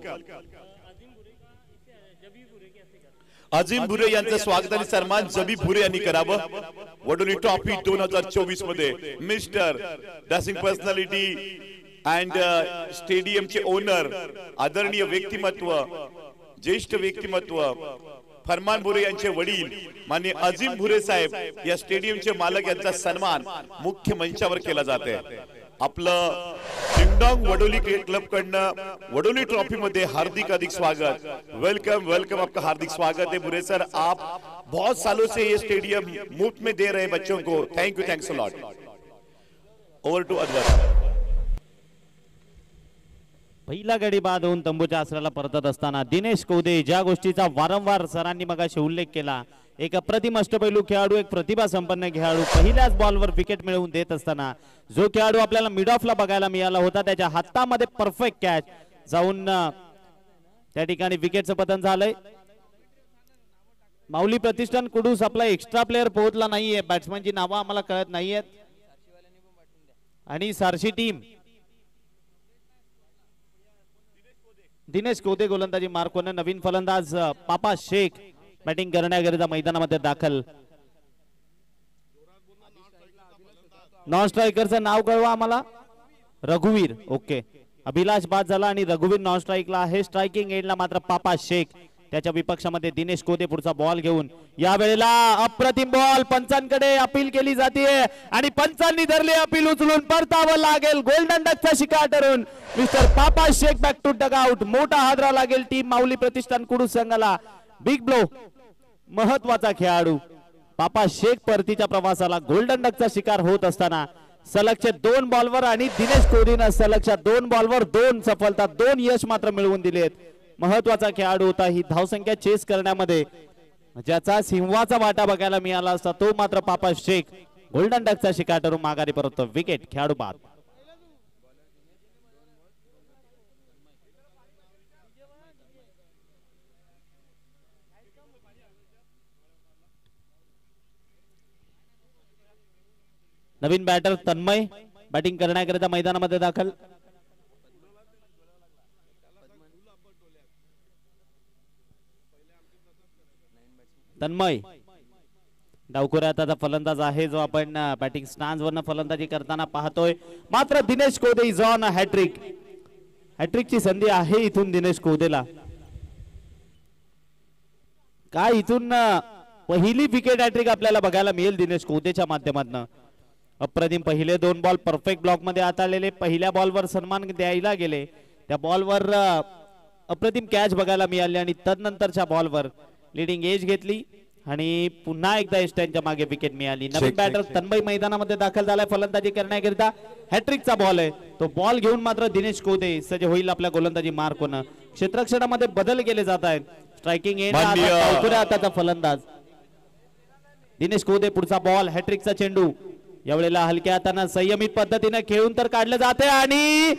Azim Bhure यांचं स्वागत आणि सन्मान जबी भुरे यांनी करावं. वडोली ट्रॉफी 2024 मध्ये mister dashing personality and स्टेडियमचे owner, आदरणीय व्यक्तिमत्व, ज्येष्ठ व्यक्तिमत्व फरमान भुरे यांचे वडील माननीय अजिम भुरे साहेब या स्टेडियमचे मालक यांचा सन्मान मुख्य मंचावर केला जाते. आपलं डिंगडॉंग वडोली क्रिकेट क्लब कडनं वडोली ट्रॉफी मध्ये हार्दिक स्वागत. वेलकम वेलकम, आपका हार्दिक स्वागत है भुरे सर. आप बहुत सालों से ये स्टेडियम मुफ्त में दे रहे हैं बच्चों को. Thank you, thanks a lot. Over to अदवर. पहिला गडी बाद होऊन तंबूच्या आसराला परतत असताना दिनेश कौदे, ज्या गोष्टीचा वारंवार सरांनी मगाशी उल्लेख केला, एक अप्रतिम अष्टपैलू खेळाडू, एक प्रतिभा संपन्न खेळाडू, पहिल्याच बॉलवर विकेट मिळवून देत असताना जो खेळाडू आपल्याला मिड ऑफला बघायला मिळाला होता, त्याच्या हातामध्ये परफेक्ट कॅच जाऊन त्या ठिकाणी विकेटचं पतन झालंय. माऊली प्रतिष्ठान कुडूस आपला एक्स्ट्रा प्लेअर पोहोचला नाहीये, बॅट्समॅनची नावं आम्हाला कळत नाहीयेत. आणि सारशी टीम दिनेश कोदे गोलंदाजी मार्कोन, नवीन फलंदाज पापा शेख बॅटिंग करण्याकरिता मैदानामध्ये दाखल. नॉन स्ट्रायकरचं नाव कळवा आम्हाला. रघुवीर. ओके, अभिलाष बाद झाला आणि रघुवीर नॉन स्ट्राईकला आहे. स्ट्रायकिंग एंडला मात्र पापा शेख, त्याच्या विपक्षामध्ये दिनेश कोदे पुढचा बॉल घेऊन. या वेळेला अप्रतिम बॉल पंचांकडे अपील केली जाते आणि पंचांनी धरले अपील, उचलून परतावं लागेल. गोल्डन डकचा शिकार ठरून mister Papa Shaikh back to dugout. मोठा हादरा लागेल टीम माऊली प्रतिष्ठान कुडू संघाला. बिग ब्लो, महत्वाचा खेळाडू पापा शेख परतीच्या प्रवासाला गोल्डन डकचा शिकार होत असताना सलगचे 2 बॉलवर आणि दिनेश कोहलीनं सलगच्या 2 बॉलवर 2 सफलता, 2 यश मात्र मिळवून दिलेत. महत्वाचा खेळाडू होता. ही धावसंख्या चेस करण्यामध्ये ज्याचा सिंहाचा वाटा बघायला मिळाला असता तो मात्र पापा शेख गोल्डन डकचा शिकार ठरून माघारी परततो. विकेट, खेळाडू बाद. नवीन बॅटर तन्मय बॅटिंग करण्याकरिता मैदानामध्ये दाखल. तन्मय डावखोऱ्यात आता फलंदाज आहे जो आपण बॅटिंग स्टॅन्ड वरनं फलंदाजी करताना पाहतोय. मात्र दिनेश कोदे इज ऑन हॅट्रिक. हॅट्रिकची संधी आहे इथून दिनेश कोदेला. काय इथून पहिली विकेट हॅट्रिक आपल्याला बघायला मिळेल दिनेश कोदेच्या माध्यमातून. अप्रतिम पहिले 2 बॉल परफेक्ट ब्लॉक मध्ये आलेले. पहिल्या बॉलवर सन्मान द्यायला गेले, त्या बॉलवर अप्रतिम कॅच बघायला मिळाली आणि तदनंतरच्या बॉलवर लीडिंग एज घेतली आणि पुन्हा एकदा एस्टॅनच्या मागे विकेट मिळाली. नवीन बॅटर तन्मय मैदानामध्ये दाखल झालाय फलंदाजी करण्याकरिता. हॅट्रिकचा बॉल आहे, तो बॉल घेऊन मात्र दिनेश कोदे सज्ज होईल आपल्या गोलंदाजी मार्क होणं. क्षेत्ररक्षणामध्ये बदल केले जात आहेत. स्ट्रायकिंग एंड आताचा फलंदाज दिनेश कोदे. पुढचा बॉल, हॅट्रिकचा चेंडू. यावेळेला हलक्या हाताने संयमित पद्धतीने खेळून तर काढलं जाते आणि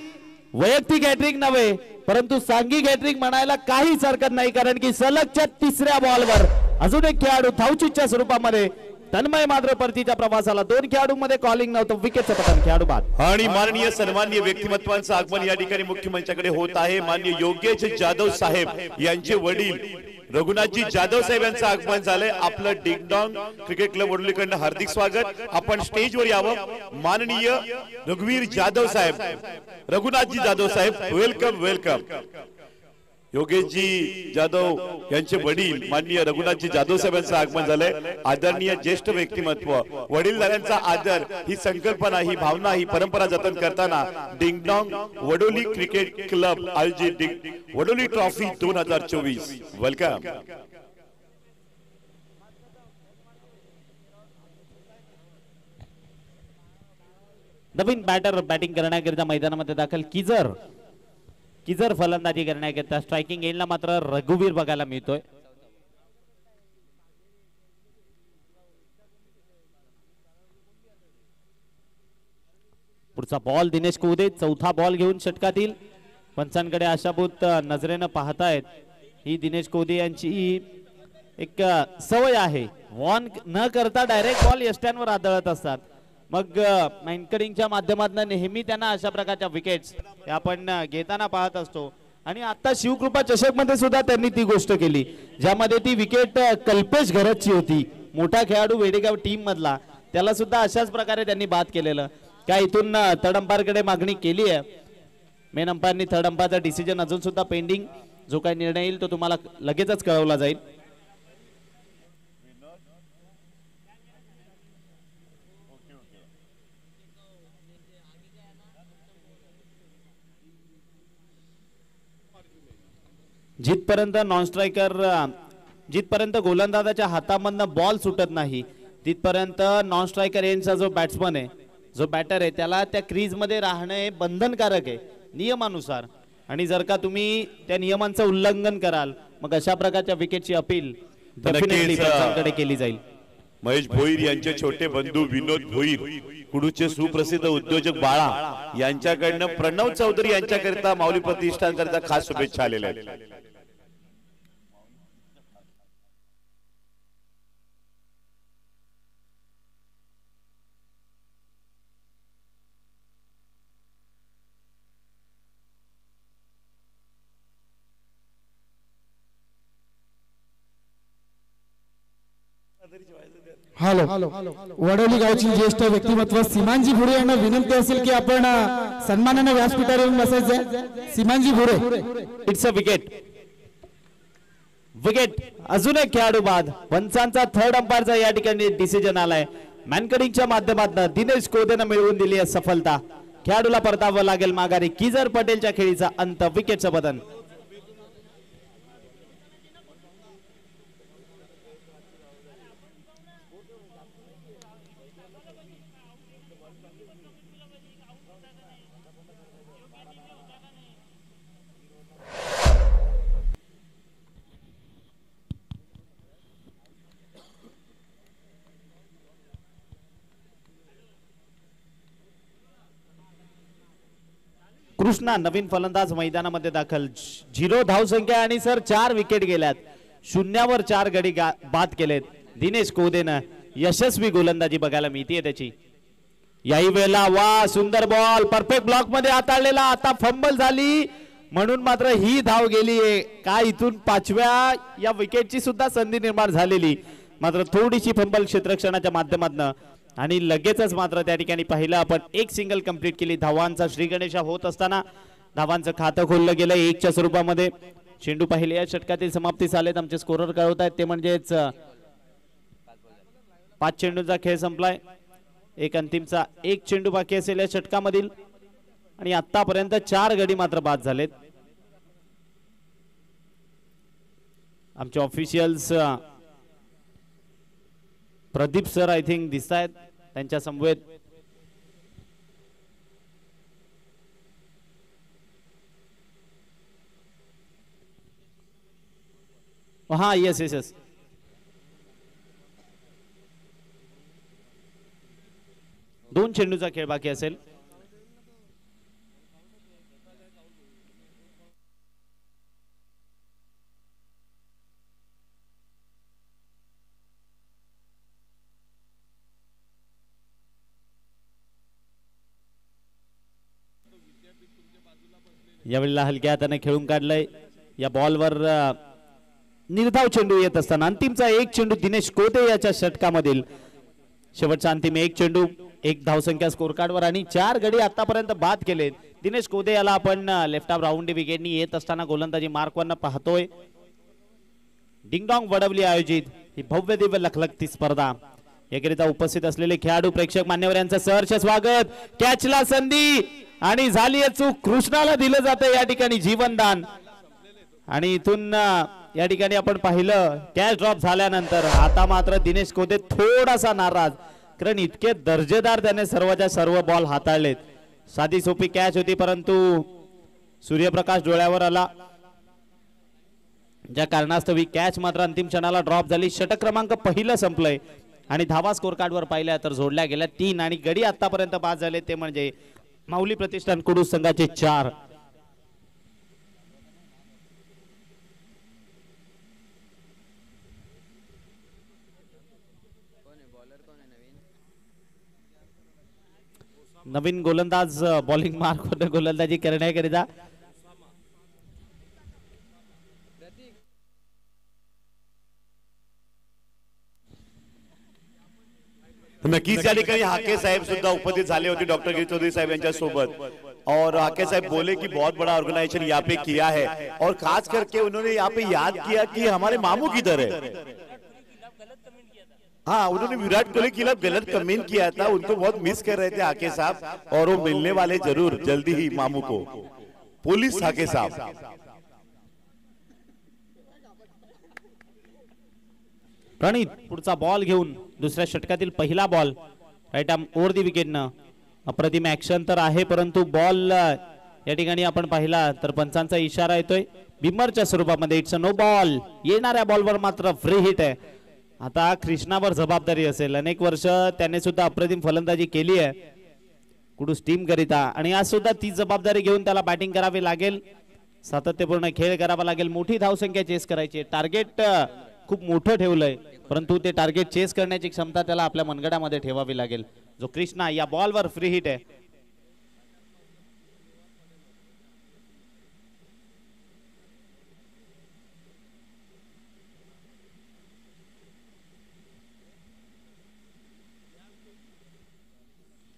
वैयक्तिक हॅट्रिक नव्हे परंतु सांघिक हॅट्रिक म्हणायला काहीच हरकत नाही, कारण की सलगच्या 3ऱ्या बॉलवर अजून एक खेळाडू धावचीच्या स्वरूपामध्ये. तन्मय मात्र परतीच्या प्रवासाला 2 खेळाडूंमध्ये कॉलिंग नव्हतं. विकेटचं पतन, खेळाडू बाद. आणि माननीय सन्माननीय व्यक्तिमत्वांचं आगमन या ठिकाणी मुख्य मंचाकडे होत आहे. माननीय योगेश जाधव साहेब यांचे वडील रघुनाथजी जाधव साहेब यांचं आगमन झालंय. आपलं डिंगडॉंग क्रिकेट क्लब वडोलीकडनं हार्दिक स्वागत. आपण स्टेजवर यावं. माननीय रघुवीर जाधव साहेब, रघुनाथजी जाधव साहेब, वेलकम वेलकम. योगेशजी जाधव यांचे वडील माननीय रघुनाथजी जाधव साहेब यांचं आगमन झालंय. आदरणीय ज्येष्ठ व्यक्तिमत्व, वडीलधाऱ्यांचा आदर, ही संकल्पना, ही भावना, ही परंपरा जतन करताना डिंगडॉंग वडोली क्रिकेट क्लब आयोजित वडोली ट्रॉफी 2024 वेलकम. नवीन बॅटर बॅटिंग करण्याकरिता मैदानामध्ये दाखल. किजर फलंदाजी करण्याकरिता. स्ट्रायकिंग एंडला मात्र रघुवीर बघायला मिळतोय. पुढचा बॉल दिनेश कोदे, चौथा बॉल घेऊन षटकातील. पंचांकडे आशाभूत नजरेनं पाहतायत. ही दिनेश कोदे यांची एक सवय आहे, वॉन न करता डायरेक्ट बॉल यष्ट्यांवर आदळत असतात. मग मॅनकडिंगच्या माध्यमातून नेहमी त्यांना अशा प्रकारच्या विकेट्स आपण घेताना पाहत असतो. आणि आता शिवकृपा चषक मध्ये सुद्धा त्यांनी ती गोष्ट केली, ज्यामध्ये ती विकेट कल्पेश घरतची होती, मोठा खेळाडू वेडेगाव टीम मधला. त्याला सुद्धा अशाच प्रकारे त्यांनी बाद केलेलं. काय इथून थर्ड अंपायरकडे मागणी केली आहे. मेन अंपायरनी थर्ड अंपायरचा डिसिजन अजून सुद्धा पेंडिंग. जो काही निर्णय येईल तो तुम्हाला लगेचच कळवला जाईल. जिथपर्यंत नॉन स्ट्रायकर, जिथपर्यंत गोलंदाजाच्या हातामधनं बॉल सुटत नाही तिथपर्यंत नॉन स्ट्रायकर एंडचा जो बॅट्समन आहे, जो बॅटर आहे, त्याला त्या क्रीज मध्ये राहणे बंधनकारक आहे नियमानुसार. आणि जर का तुम्ही त्या नियमांचं उल्लंघन कराल मग अशा प्रकारच्या विकेटची अपील डेफिनेटली पंचांकडे केली जाईल. महेश भोईर यांचे छोटे बंधू विनोद भोईर, कुडूचे सुप्रसिद्ध उद्योजक बाळा यांच्याकडनं प्रणव चौधरी यांच्याकरिता माऊली प्रतिष्ठान करता खास शुभेच्छा आलेल्या आहेत. हॅलो वडोली गावची ज्येष्ठ व्यक्तिमत्व सीमांजी भुरे यांना विनंती असेल की आपण सन्मानाने व्यासपीठावर येऊन बसायचं. सीमांजी भुरे. It's a wicket. विकेट. अजून एक खेळाडू बाद. पंचांचा थर्ड अंपायरचा या ठिकाणी डिसिजन आलाय. मॅनकडिंगच्या माध्यमातून दिनेश कोदेनं मिळवून दिली आहे सफलता. खेळाडूला परतावं लागेल माघारी. किजर पटेलच्या खेळीचा अंत. विकेटचं बदन. कृष्णा नवीन फलंदाज मैदानामध्ये दाखल. 0 धावसंख्या आणि सर 4 विकेट गेल्यात. 0वर 4 गडी बाद केलेत. दिनेश कोदेनं यशस्वी गोलंदाजी बघायला मिळते त्याची. याही वेळेला वा सुंदर बॉल परफेक्ट ब्लॉक मध्ये हाताळलेला. आता फंबल झाली म्हणून मात्र ही धाव गेली. काय इथून 5व्या या विकेटची सुद्धा संधी निर्माण झालेली. मात्र थोडीशी फंबल क्षेत्ररक्षणाच्या माध्यमातून आणि लगेचच मात्र त्या ठिकाणी पाहिलं आपण एक सिंगल कंप्लीट केली. धावांचा श्रीगणेशा होत असताना धावांचं खातं खोललं गेलं 1च्या स्वरूपामध्ये. चेंडू पहिले या षटकातील समाप्तीस आलेत. आमचे स्कोरर कळवत आहेत ते म्हणजेच 5 चेंडूंचा खेळ संपलाय. एक अंतिमचा 1 चेंडू बाकी असेल या षटकामधील आणि आतापर्यंत 4 गडी मात्र बाद झालेत. आमचे officials Pradeep sir I think दिसत आहेत त्यांच्या समवेत. हा येस येस येस. दोन चेंडूचा खेळ बाकी असेल. यावेळेला हलक्या हाताने खेळून काढलंय. या बॉलवर निर्धाव चेंडू येत असताना अंतिमचा 1 चेंडू दिनेश कोदे याच्या षटकामधील शेवटचा अंतिम 1 चेंडू 1 धावसंख्या स्कोर कार्डवर आणि 4 गडी आतापर्यंत बाद केलेत. दिनेश कोदे याला आपण लेफ्ट आर्म राऊंड विकेटनी येत असताना गोलंदाजी मार्कवरनं पाहतोय. डिंगडॉंग वडवली आयोजित ही भव्य दिव्य लखलखती स्पर्धा याकरिता उपस्थित असलेले खेळाडू प्रेक्षक मान्यवर यांचं सहर्ष स्वागत. कॅचला संधी आणि झाली चूक. कृष्णाला दिलं जातं या ठिकाणी जीवनदान आणि इथून या ठिकाणी आपण पाहिलं कॅच ड्रॉप झाल्यानंतर आता मात्र दिनेश कोदे थोडासा नाराज कारण इतके दर्जेदार त्याने सर्वच्या सर्व बॉल हाताळलेत. साधी सोपी कॅच होती परंतु सूर्यप्रकाश डोळ्यावर आला ज्या कारणास्तव कॅच मात्र अंतिम क्षणाला ड्रॉप झाली. षटक क्रमांक पहिलं संपलंय आणि धावा स्कोर कार्डवर पाहिल्या तर जोडल्या गेल्या 3 आणि गडी आतापर्यंत बाद झाले ते म्हणजे माऊली प्रतिष्ठान कुडूस संघाचे 4. नवीन गोलंदाज बॉलिंग मार्क गोलंदाजी करण्याकरिता नक्कीच या ठिकाणी हाके साहेब सुद्धा उपस्थित झाले होते डॉक्टर गिरी चौधरी साहेब यांच्या सोबत. और हाके साहब बोले कि बहुत बड़ा ऑर्गेनाइजेशन यहाँ पे किया है और खास करके उन्होंने यहाँ पे याद किया कि हमारे मामू किधर है. हाँ, उन्होंने विराट कोहली के खिलाफ गलत कमेंट किया था. उनको बहुत मिस कर रहे थे हाके साहब और वो मिलने वाले जरूर जल्दी ही मामू को. पुलिस हाके साहब. प्रणित पुढचा बॉल घेऊन दुसऱ्या षटकातील पहिला ball right arm over the विकेटनं. अप्रतिम ऍक्शन तर आहे परंतु बॉल या ठिकाणी आपण पाहिला तर पंचांचा इशारा येतोय बिमरच्या स्वरूपामध्ये. It's a no ball. येणाऱ्या बॉलवर मात्र फ्री हिट आहे. आता कृष्णावर जबाबदारी असेल. अनेक वर्ष त्याने सुद्धा अप्रतिम फलंदाजी केली आहे कुडूस टीम करिता आणि आज सुद्धा ती जबाबदारी घेऊन त्याला बॅटिंग करावी लागेल. सातत्यपूर्ण खेळ करावा लागेल. मोठी धावसंख्या चेस करायची. टार्गेट खूप मोठं ठेवलंय परंतु ते टार्गेट चेस करण्याची क्षमता त्याला आपल्या मनगटामध्ये ठेवावी लागेल. जो कृष्णा या बॉलवर फ्री हिट आहे.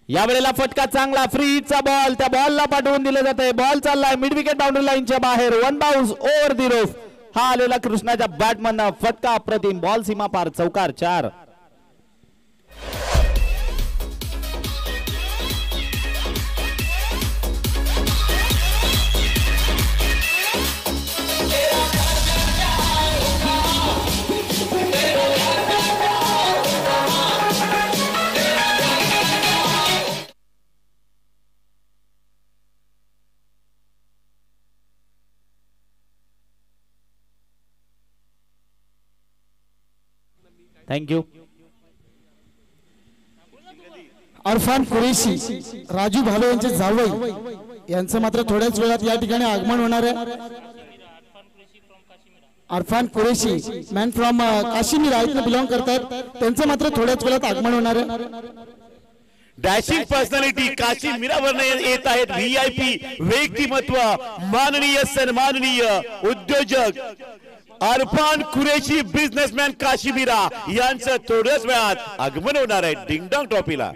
यावेळेला फटका चांगला फ्रीचा बॉल त्या बॉलला पाठवून दिलं जातंय. बॉल चाललाय मिड विकेट बाउंड्री लाईनच्या बाहेर. One bounce over the roof. हा आलेला कृष्णाच्या बॅटमधनं फटका अप्रतिम. बॉल सीमा पार. चौकार 4. थँक्यू. अरफान कुरेशी राजू भावे यांचे जावई यांचं मात्र थोड्याच वेळात या ठिकाणी आगमन होणार आहे. अरफान कुरेशी मॅन फ्रॉम काश्मीर इथनं बिलॉंग करतात. त्यांचं मात्र थोड्याच वेळात आगमन होणार आहे. डॅशिंग पर्सनॅलिटी काशी मीरावरनं येत आहेत. व्हीआयपी व्यक्तिमत्व माननीय सन्माननीय उद्योजक अरफान कुरेशी बिझनेसमॅन काशीमीरा यांचं थोड्याच वेळात आगमन होणार आहे डिंगडॉंग ट्रॉफीला.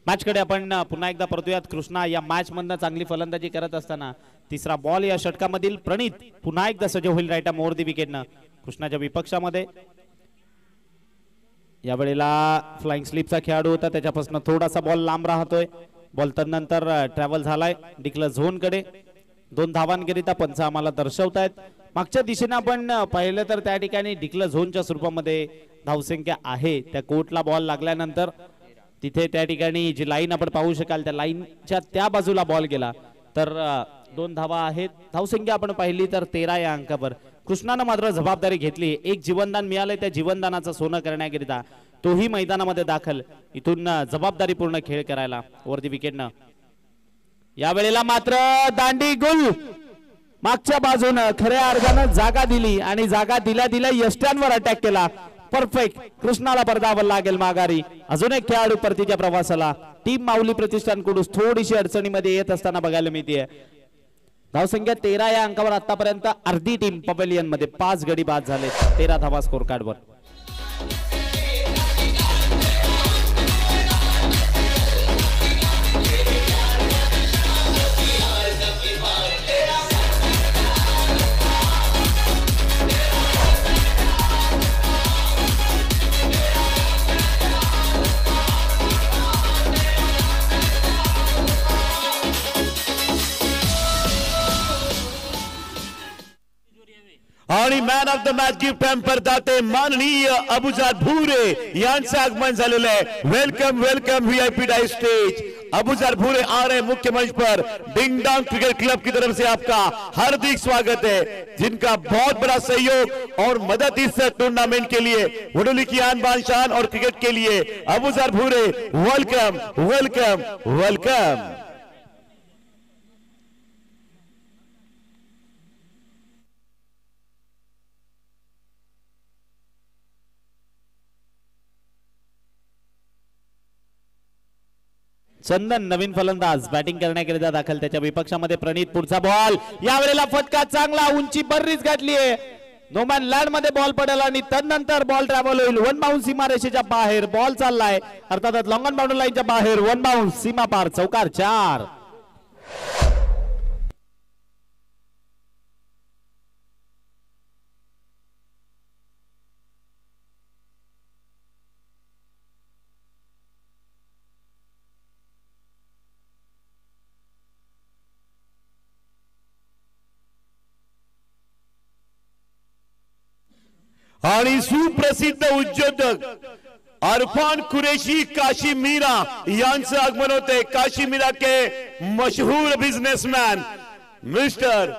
मॅचकडे आपण पुन्हा एकदा परतूयात. कृष्णा या मॅच मधनं चांगली फलंदाजी करत असताना तिसरा बॉल या षटकामधील प्रणित पुन्हा एकदा सज्ज होईल राईट आर्म ओव्हर दी विकेटनं कृष्णाच्या विपक्षामध्ये. यावेळेला फ्लाइंग स्लिपचा खेळाडू होता त्याच्यापासून थोडासा बॉल लांब राहतोय. बॉल तदनंतर ट्रॅव्हल झालाय डिक्लर झोन कडे. 2 धावांकरिता पंच आम्हाला दर्शवतायत. मागच्या दिशेने आपण पाहिलं तर त्या ठिकाणी डिक्लर झोनच्या स्वरूपामध्ये धावसंख्या आहे. त्या कोर्टला बॉल लागल्यानंतर तिथे त्या ठिकाणी जी लाईन आपण पाहू शकाल त्या लाईनच्या त्या बाजूला बॉल गेला तर 2 धावा आहेत. धावसंख्या आपण पाहिली तर 13 या अंकावर. कृष्णानं मात्र जबाबदारी घेतली. एक जीवनदान मिळालंय. त्या जीवनदानाचं सोनं करण्याकरिता तोही मैदानामध्ये दाखल. इथून जबाबदारीपूर्ण खेळ करायला ओव्हर दी विकेटनं. यावेळेला मात्र दांडी गुल मागच्या बाजूनं खऱ्या अर्थानं जागा दिली आणि जागा दिल्या दिल्या यष्ट्यांवर अटॅक केला. परफेक्ट. कृष्णाला परतावं लागेल माघारी. अजून एक खेळाडू परतीच्या प्रवासाला. टीम माऊली प्रतिष्ठानकडून थोडीशी अडचणीमध्ये येत असताना बघायला मिळते. धावसंख्या 13 या अंकावर. आतापर्यंत अर्धी टीम पवेलियन मध्ये 5 गडी बाद झाले. 13 धावा स्कोर कार्डवर. आणि man of the match gift hamper दाते माननीय अबुजार भूरे यांचं आगमन झालेलं है. Welcome welcome VIP dais stage. Abuzar Bhure आ रहे मुख्य मंच पर. डिंगडॉंग क्रिकेट क्लब की तरफ से आपका हार्दिक स्वागत है, जिनका बहुत बड़ा सहयोग और मदद इस टूर्नामेंट के लिए वडोली की आन बान शान और क्रिकेट के लिए अबुजार भूरे वेलकम वेलकम वेलकम. चंदन नवीन फलंदाज बॅटिंग करण्याकरिता दाखल. त्याच्या विपक्षामध्ये प्रणित. पुढचा बॉल यावेळेला फटका चांगला. उंची बरीच गाठली आहे. नोमॅन लँड मध्ये बॉल पडेल आणि तदनंतर बॉल ट्रॅव्हल होईल. 1 बाउन्स सीमारेषेच्या बाहेर. बॉल चाललाय अर्थातच लॉंग ऑन बाउंड्री लाईनच्या बाहेर. 1 बाउन्स सीमा पार. चौकार 4. आणि सुप्रसिद्ध उद्योजक अरफान कुरेशी काशी मीरा यांचं आगमन होते. काशी मीरा के मशहूर बिझनेसमॅन मिस्टर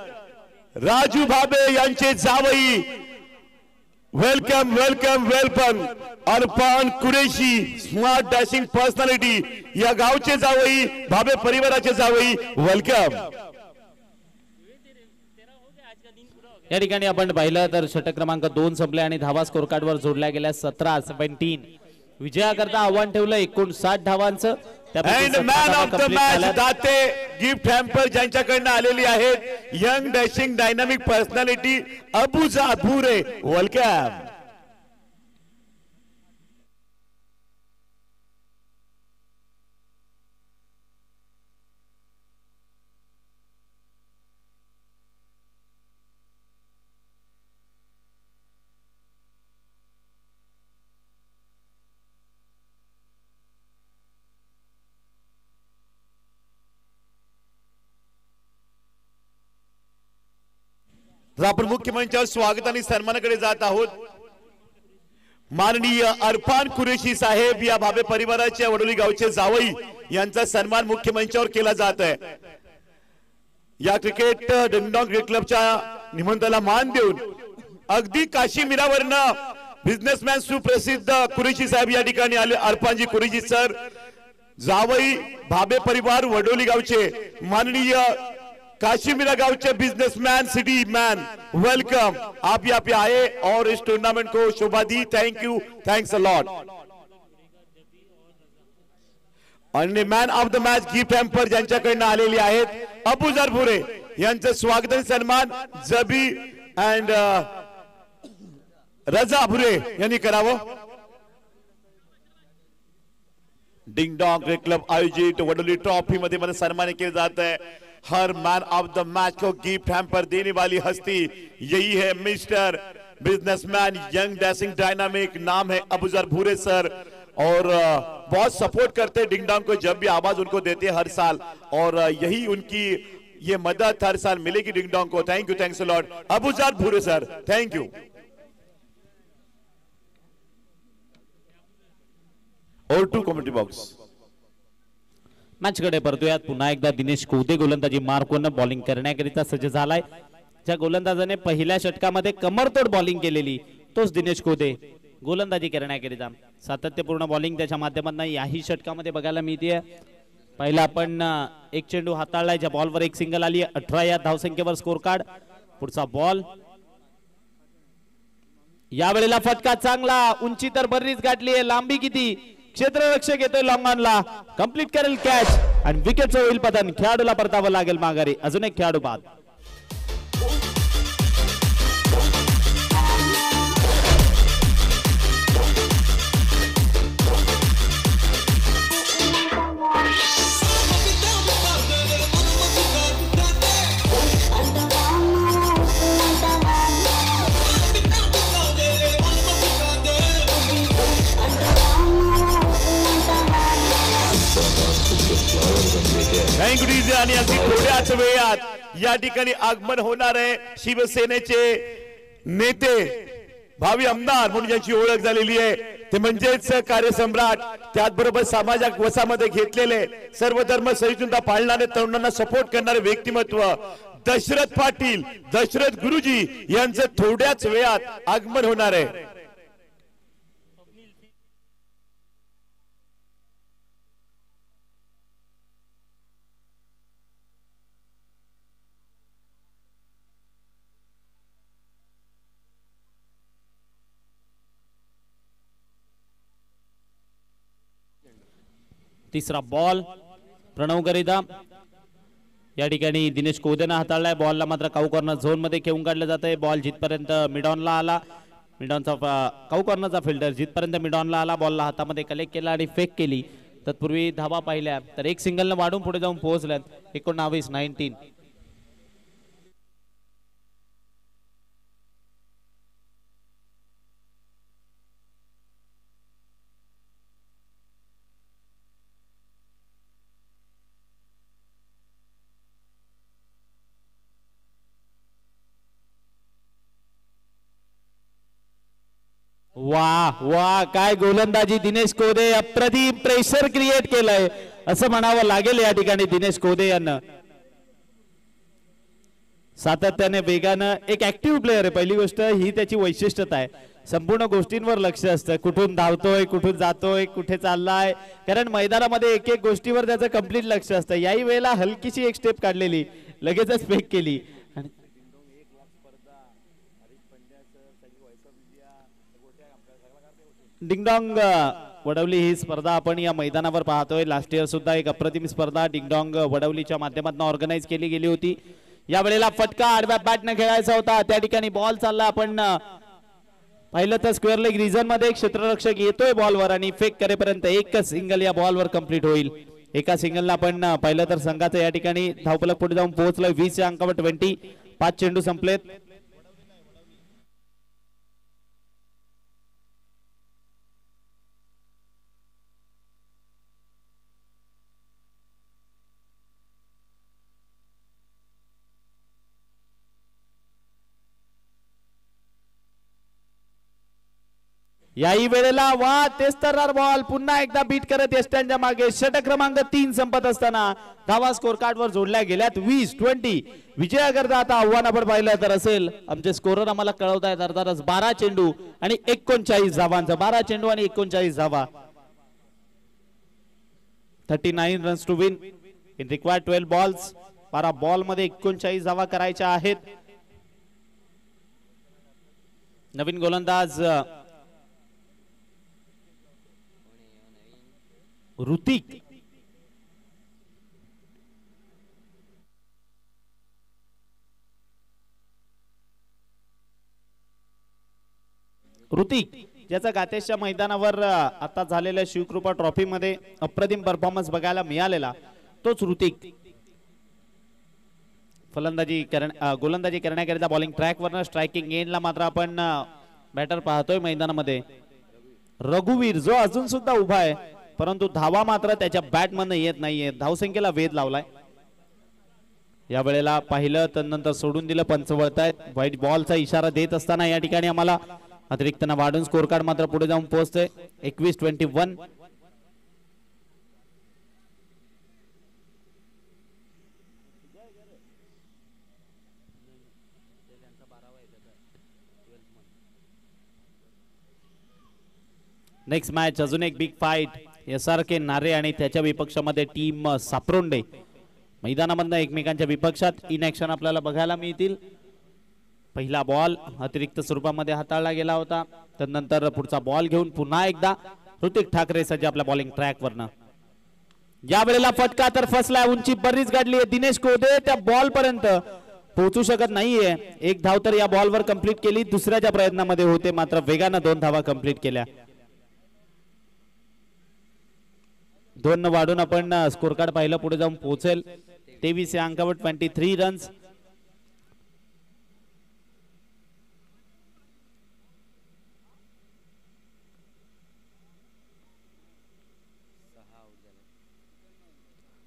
राजू भाबे यांचे जावई. Welcome welcome welcome. Irfan Qureshi smart dashing personality या गावचे जावई, भाबे परिवाराचे जावई. वेलकम. या ठिकाणी आपण पाहिलं तर षटक क्रमांक 2 संपले आणि धावा स्कोर कार्डवर जोडल्या गेल्या 17-17. विजयाकरता आव्हान ठेवलं 59 धावांचं. And man of the match दाते गिफ्ट हॅम्पर ज्यांच्याकडनं आलेली आहेत young dashing dynamic personality Abuja Bhure. Welcome. आपण मुख्य मंचावर स्वागत आणि सन्मानाकडे जात आहोत. माननीय अरफान कुरेशी साहेब या भावे परिवाराच्या वडोली गावचे जावई यांचा सन्मान मुख्य मंचावर केला जात आहे. या क्रिकेट डिंगडॉंग क्रिकेट क्लबच्या निमंत्रणाला मान देऊन अगदी काशीमीरावरनं बिझनेसमॅन सुप्रसिद्ध कुरेशी साहेब या ठिकाणी आले. अरफानजी कुरेशी सर जावई भाबे परिवार वडोली गावचे माननीय काशीमीरा गांव के बिजनेसमैन सिटी मैन वेलकम. आप यहाँ पे आए और इस टूर्नामेंट को शोभा दी. Thank you. Thanks a lot. आणि man of the match gift hamper ज्यांच्याकडनं आलेली आहेत अबुजर भुरे यांचं स्वागत आणि सन्मान जबी अँड रजा भुरे यांनी करावं. डिंग डॉंग क्रिकेट क्लब आयोजित वडोली ट्रॉफी मध्ये मला सन्मान किया जाता है. Her man of the match को गिफ्ट हैम्पर देने वाली हस्ती यही है mister businessman young dashing dynamic. नाम है अबुजर भूरे सर और बहुत सपोर्ट करते हैं डिंग डॉंग को. जब भी आवाज उनको देते हैं हर साल और यही उनकी ये मदद हर साल मिलेगी डिंग डॉंग को. Thank you. Thanks a lot Abuzar भूरे सर. Thank you. और टू कमेंट्री बॉक्स. मॅच कडे परतूयात. पुन्हा एकदा दिनेश कौदे गोलंदाजी मार्कवरनं बॉलिंग करण्याकरिता सज्ज झालाय. ज्या गोलंदाजाने पहिल्या षटकामध्ये कमरतोड बॉलिंग केलेली तोच दिनेश कौदे गोलंदाजी करण्याकरिता. सातत्यपूर्ण बॉलिंग त्याच्या माध्यमातून याही षटकामध्ये बघायला मिळते. पहिला आपण एक चेंडू हाताळलाय ज्या बॉलवर एक सिंगल आली. 18 या धावसंख्येवर स्कोर कार्ड. पुढचा बॉल यावेळेला फटका चांगला. उंची तर बरीच गाठली आहे. लांबी किती. क्षेत्ररक्षक येतोय लॉंग ऑनला. कंप्लीट करेल कॅच आणि विकेटचं होईल पतन. खेळाडूला परतावं लागेल माघारी. अजून एक खेळाडू बाद. आणि अगदी थोड्याच वेळात या ठिकाणी आगमन होणार आहे शिवसेनेचे नेते भावी आमदार म्हणून ज्यांची ओळख झालेली आहे ते म्हणजेच कार्यसम्राट. त्याचबरोबर समाजात वसामध्ये घेतलेले सर्व धर्म सहिष्णुता पाळणारे तरुणांना सपोर्ट करणारे व्यक्तिमत्व दशरथ पाटील दशरथ गुरुजी यांचं थोड्याच वेळात आगमन होणार आहे. तिसरा बॉल प्रणव गरिदा या ठिकाणी दिनेश कौदेनं हाताळलाय. बॉलला मात्र काऊ कॉर्नर झोन मध्ये खेळून काढलं जात आहे. बॉल जिथपर्यंत मिडॉनला आला. मिडॉनचा काऊ कॉर्नरचा फिल्डर जिथपर्यंत मिडॉनला आला बॉलला हातामध्ये कलेक्ट केला आणि फेक केली. तत्पूर्वी धावा पाहिल्या तर एक सिंगलनं वाढून पुढे जाऊन पोहोचल्यात. 19 वाह वाह काय गोलंदाजी दिनेश कौदे. अप्रतिम प्रेशर क्रिएट केलंय असं म्हणावं लागेल या ठिकाणी दिनेश कौदे यांना. सातत्याने वेगानं एक ऍक्टिव्ह प्लेअर आहे. पहिली गोष्ट ही त्याची वैशिष्ट्यता आहे. संपूर्ण गोष्टींवर लक्ष असतं. कुठून धावतोय कुठून जातोय कुठे चाललाय कारण मैदानामध्ये एक एक गोष्टीवर त्याचं कम्प्लीट लक्ष असतं. याही वेळेला हलकीशी एक स्टेप काढलेली लगेचच फेक केली. डिंगडॉंग वडवली ही स्पर्धा आपण या मैदानावर पाहतोय. लास्ट इयर सुद्धा एक अप्रतिम स्पर्धा डिंगडॉंग वडवलीच्या माध्यमातून ऑर्गनाईज केली गेली होती. या वेळेला फटका आडव्या बॅटने खेळायचा होता. त्या ठिकाणी बॉल चालला. आपण पाहिलं तर स्क्वेअर लेग रिजन मध्ये क्षेत्ररक्षक येतोय बॉलवर आणि फेक करेपर्यंत एकच सिंगल या बॉलवर कंप्लीट होईल. एका सिंगलला आपण पाहिलं तर संघाचं या ठिकाणी धावफलक पुढे जाऊन पोहोचलंय. 20 च्या अंकावर 20. 5 चेंडू संपलेत. याही वेळेला वा तेच तर बॉल पुन्हा एकदा बीट करत यष्ट्यांच्या मागे. षटक क्रमांक 3 संपत असताना धावा स्कोर कार्ड वर जोडल्या गेल्यात. 20-20 विजयाकरता आता आव्हान आपण पाहिलं तर असेल. आमचे स्कोरर आम्हाला कळवत आहेत अर्थातच 12 चेंडू आणि 39 धावांचं. 12 चेंडू आणि 39 धावा. 39 runs to win in required 12 balls. 12 ball मध्ये 39 धावा करायच्या आहेत. नवीन गोलंदाज ऋतिक. ज्याचा गातेशच्या मैदानावर आता झालेल्या शिवकृपा ट्रॉफी मध्ये अप्रतिम परफॉर्मन्स बघायला मिळालेला तोच ऋतिक. गोलंदाजी करण्याकरिता बॉलिंग ट्रॅक वरनं स्ट्रायकिंग एंडला मात्र आपण बॅटर पाहतोय मैदानामध्ये रघुवीर, जो अजून सुद्धा उभा आहे परंतु धावा मात्र त्याच्या बॅट मधनं येत नाहीये. धावसंख्येला वेध लावलाय. या वेळेला पाहिलं तर नंतर सोडून दिलं. पंच वळतायत. व्हाईट बॉलचा इशारा देत असताना या ठिकाणी आम्हाला अतिरिक्त वाढून स्कोर कार्ड मात्र पुढे जाऊन पोहोचतोय. 21-21. नेक्स्ट मॅच अजून एक बिग फाईट. SRK नारे आणि त्याच्या विपक्षामध्ये टीम सापरोंडे मैदानामधनं एकमेकांच्या विपक्षात इन ऍक्शन आपल्याला बघायला मिळतील. पहिला बॉल अतिरिक्त स्वरूपामध्ये हाताळला गेला होता. त्यानंतर पुढचा बॉल घेऊन पुन्हा एकदा ऋतिक ठाकरे सज्ज आपल्या बॉलिंग ट्रॅक वरनं. या वेळेला फटका तर फसलाय. उंची बरीच गाठली आहे. दिनेश कोदे त्या बॉल पर्यंत पोहोचू शकत नाहीये. एक धाव तर या बॉलवर कंप्लीट केली. दुसऱ्याच्या प्रयत्नामध्ये होते मात्र वेगानं 2 धावा कंप्लीट केल्या. 2 वाढून आपण स्कोर कार्ड पाहिलं पुढे जाऊन पोहोचेल. 23 या अंकावर 23 रन्स.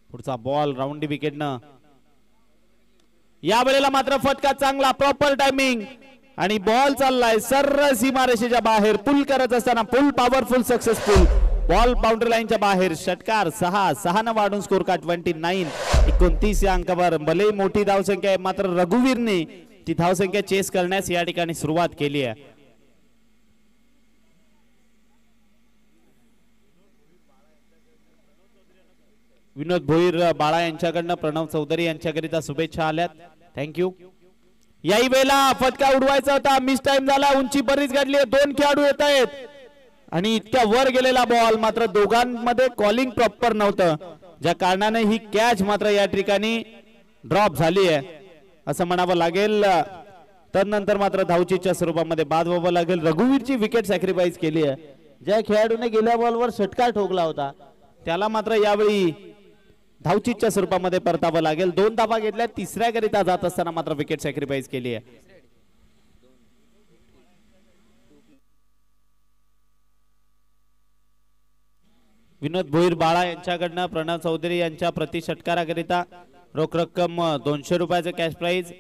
पुढचा बॉल राऊंडी विकेटनं. या वेळेला मात्र फटका चांगला. प्रॉपर टायमिंग आणि बॉल चाललाय सर्र सीमारेषेच्या बाहेर. पुल करत असताना पुल पॉवरफुल सक्सेसफुल. बॉल बाउंड्री लाईनच्या बाहेर. षटकार 6 न वाढून स्कोर कार्ड 29. 29 या अंकावर भले मोठी धावसंख्या आहे मात्र रघुवीरने ती धावसंख्या चेस करण्यास या ठिकाणी सुरुवात केली आहे. विनोद भोईर बाळा यांच्याकडनं प्रणव चौधरी यांच्याकरिता शुभेच्छा आल्यात. थँक्यू. याही वेळेला फटका उडवायचा होता. मिस टाइम झाला. उंची बरीच गाठली. 2 खेळाडू येत आहेत आणि इतक्या वर गेलेला बॉल मात्र दोघांमध्ये कॉलिंग प्रॉपर नव्हतं, ज्या कारणाने ही कॅच मात्र या ठिकाणी ड्रॉप झाली आहे असं म्हणावं लागेल. त्यानंतर मात्र धावचीच्या स्वरूपामध्ये बाद व्हावं लागेल. रघुवीरची विकेट सॅक्रिफाईस केली आहे. ज्या खेळाडूने गेल्या बॉलवर षटकार ठोकला होता त्याला मात्र यावेळी धावचीच्या स्वरूपामध्ये परतावं लागेल. 2 धावा घेतल्या. तिसऱ्या करिता जात असताना मात्र विकेट सॅक्रिफाईस केली आहे. विनोद भोईर बाळा यांच्याकडनं प्रणव चौधरी यांच्या प्रति षटकाराकरिता रोख रक्कम 200 रुपयाचं cash prize.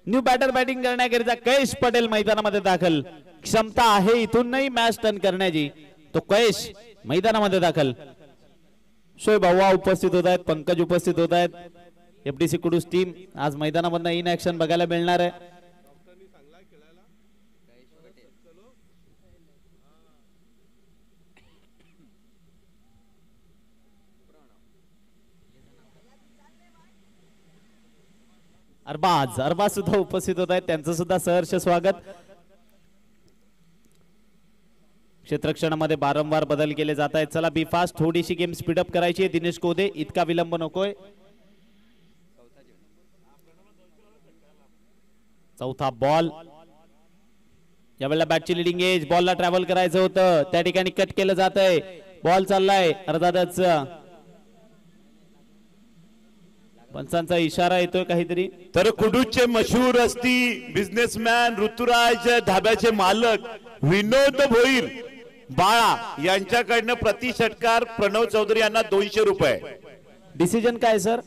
New batter batting करण्याकरिता कैश पटेल मैदानामध्ये दाखल. क्षमता आहे इथून नाही मॅच टर्न करण्याची. तो कैश मैदानामध्ये दाखल. शोएब अव्वा उपस्थित होत आहेत. पंकज उपस्थित होत आहेत. एफडीसी कुडूस टीम आज मैदानामधनं इन ऍक्शन बघायला मिळणार आहे. अरबाज सुद्धा उपस्थित होत आहेत, त्यांचं सुद्धा सहर्ष स्वागत. क्षेत्रक्षणामध्ये वारंवार बदल केले जात आहेत. चला बी फास्ट, थोडीशी गेम स्पीडअप करायची आहे. दिनेश कोदे, इतका विलंब नकोय. चौथा बॉल, यावेळेला बॅटची लिडिंग एज, बॉलला ट्रॅव्हल करायचं होतं, त्या ठिकाणी कट केलं जात आहे. बॉल चाललाय अर्धाच, पंचांचा इशारा येतोय काहीतरी. तर कुडूचे मशहूर असती बिझनेसमॅन ऋतुराज ढाब्याचे मालक विनोद भोईर बाळा यांच्याकडनं प्रति षटकार प्रणव चौधरी यांना 200 रुपये. डिसिजन काय सर?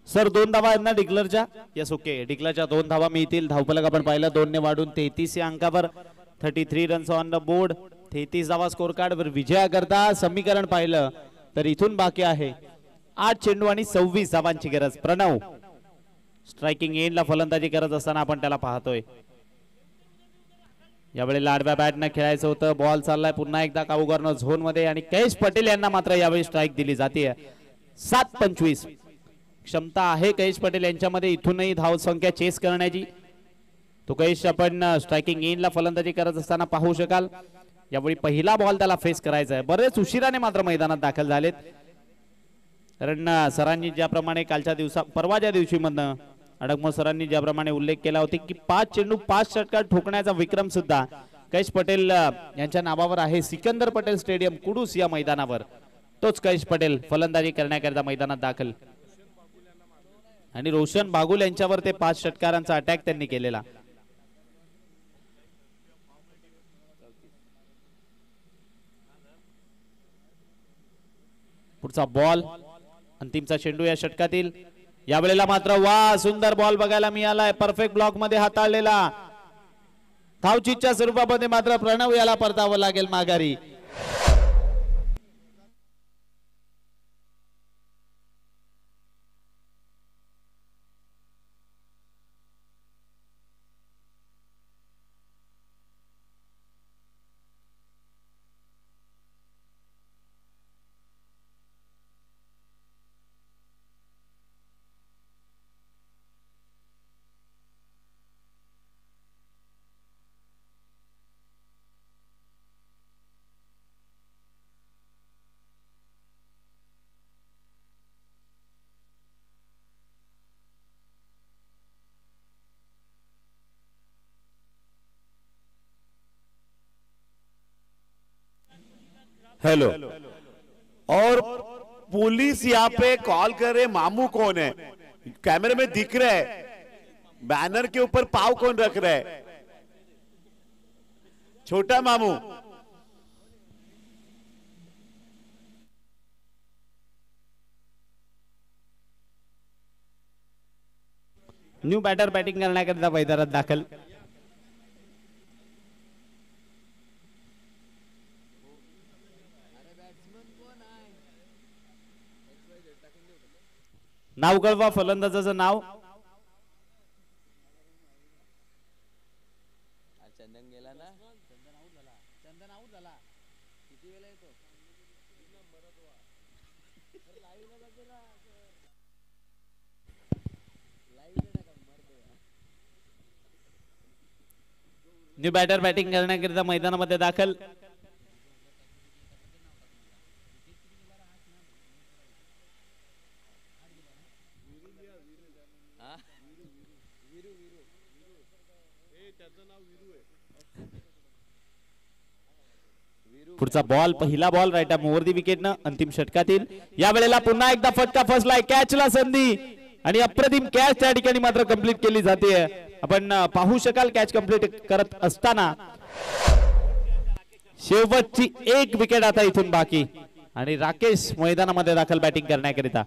सर 2 धावा आहेत ना डिक्लरच्या? यस ओके, डिक्लरच्या 2 धावा मिळतील. धावफलक आपण पाहिलं 2 ने वाढून 33 या अंकावर, 33 रन्स ऑन द बोर्ड, 33 धावा स्कोर कार्ड वर विजया करता. समीकरण पाहिलं तर इथून बाकी आहे 8 चेंडू आणि 26 धावांची गरज. प्रणव स्ट्रायकिंग एंडला फलंदाजी करत असताना आपण त्याला पाहतोय. यावेळी आडव्या बॅटनं खेळायचं होतं. बॉल चाललाय पुन्हा एकदा काऊगॉर्नर झोन मध्ये आणि कैश पटेल यांना मात्र यावेळी स्ट्राईक दिली जाते. 7-25 क्षमता आहे कैश पटेल यांच्यामध्ये इथूनही धाव संख्या चेस करण्याची. तो कैश आपण स्ट्रायकिंग एंडला फलंदाजी करत असताना पाहू शकाल. यावेळी पहिला बॉल त्याला फेस करायचा आहे. बरेच उशिराने मात्र मैदानात दाखल झालेत, कारण सरांनी ज्याप्रमाणे परवाच्या दिवशी मधनं अडगमो सरांनी ज्याप्रमाणे उल्लेख केला होता की 5 चेंडू 5 षटकार ठोकण्याचा विक्रम सुद्धा कैश पटेल यांच्या नावावर आहे. सिकंदर पटेल स्टेडियम कुडूस या मैदानावर तोच कैश पटेल फलंदाजी करण्याकरिता मैदानात दाखल. आणि रोशन बागुल यांच्यावर ते 5 षटकारांचा अटॅक त्यांनी केलेला. पुढचा बॉल, अंतिमचा चेंडू या षटकातील. यावेळेला मात्र वा सुंदर बॉल बघायला मिळालाय. परफेक्ट ब्लॉक मध्ये हाताळलेला. धावचीच्या स्वरूपामध्ये मात्र प्रणव याला परतावं लागेल माघारी. हेलो, और पुलिस यहाँ पे कॉल कर रहे मामू कौन है, कैमरे में दिख रहा है, बैनर के ऊपर पाव कौन रख रहा है? छोटा मामू. न्यू बॅटर बॅटिंग करण्याकरिता मैदानात दाखल. नाव कळवा फलंदाजाचं नाव. न्यू बॅटर बॅटिंग करण्याकरिता मैदानामध्ये दाखल. पुढचा बॉल, पहिला ball right arm over the विकेटनं अंतिम षटकातील. या वेळेला पुन्हा एकदा फटका फसलाय. कॅचला संधी आणि अप्रतिम कॅच त्या ठिकाणी मात्र कंप्लीट केली जाते. आपण पाहू शकाल कॅच कंप्लीट करत असताना शेवटची एक विकेट आता इथून बाकी आणि राकेश मैदानामध्ये दाखल बॅटिंग करण्याकरिता.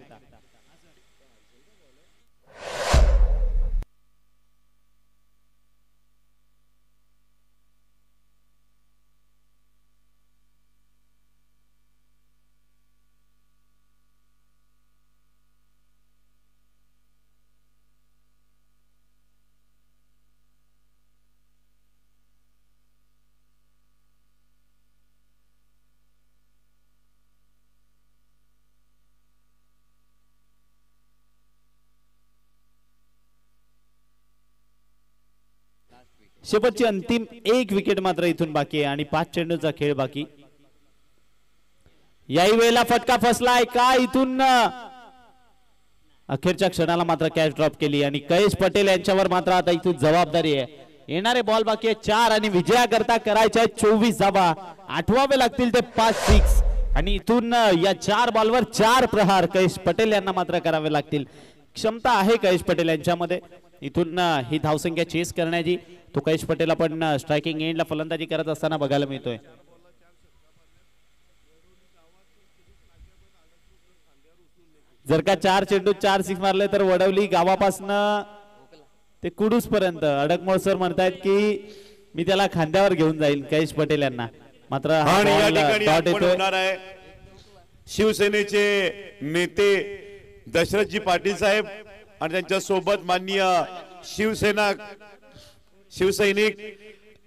शेवटची अंतिम एक विकेट मात्र इथून बाकी आहे आणि 5 चेंडूचा खेळ बाकी. याही वेळेला फटका फसलाय का इथून अखेरच्या क्षणाला मात्र कॅच ड्रॉप केली आणि कयेश पटेल यांच्यावर मात्र आता इथून जबाबदारी आहे. येणारे बॉल बाकी आहे 4 आणि विजयाकरता करायचे 24 धावा. आठवावे लागतील ते 5 सिक्स आणि इथून या 4 बॉलवर 4 प्रहार कयेश पटेल यांना मात्र करावे लागतील. क्षमता आहे कयेश पटेल यांच्यामध्ये इथून ही धावसंख्या चेस करण्याची. तो कयेश पटेल आपण स्ट्रायकिंग एंडला फलंदाजी करत असताना बघायला मिळतोय. जर का 4 चेंडू 4 सिक्स मारले तर वडवली गावापासून ते कुडूस पर्यंत अडकमोड सर म्हणतायत की मी त्याला खांद्यावर घेऊन जाईल कयेश पटेल यांना. मात्र होणार आहे शिवसेनेचे नेते दशरथजी पाटील साहेब आणि त्यांच्या सोबत माननीय शिवसैनिक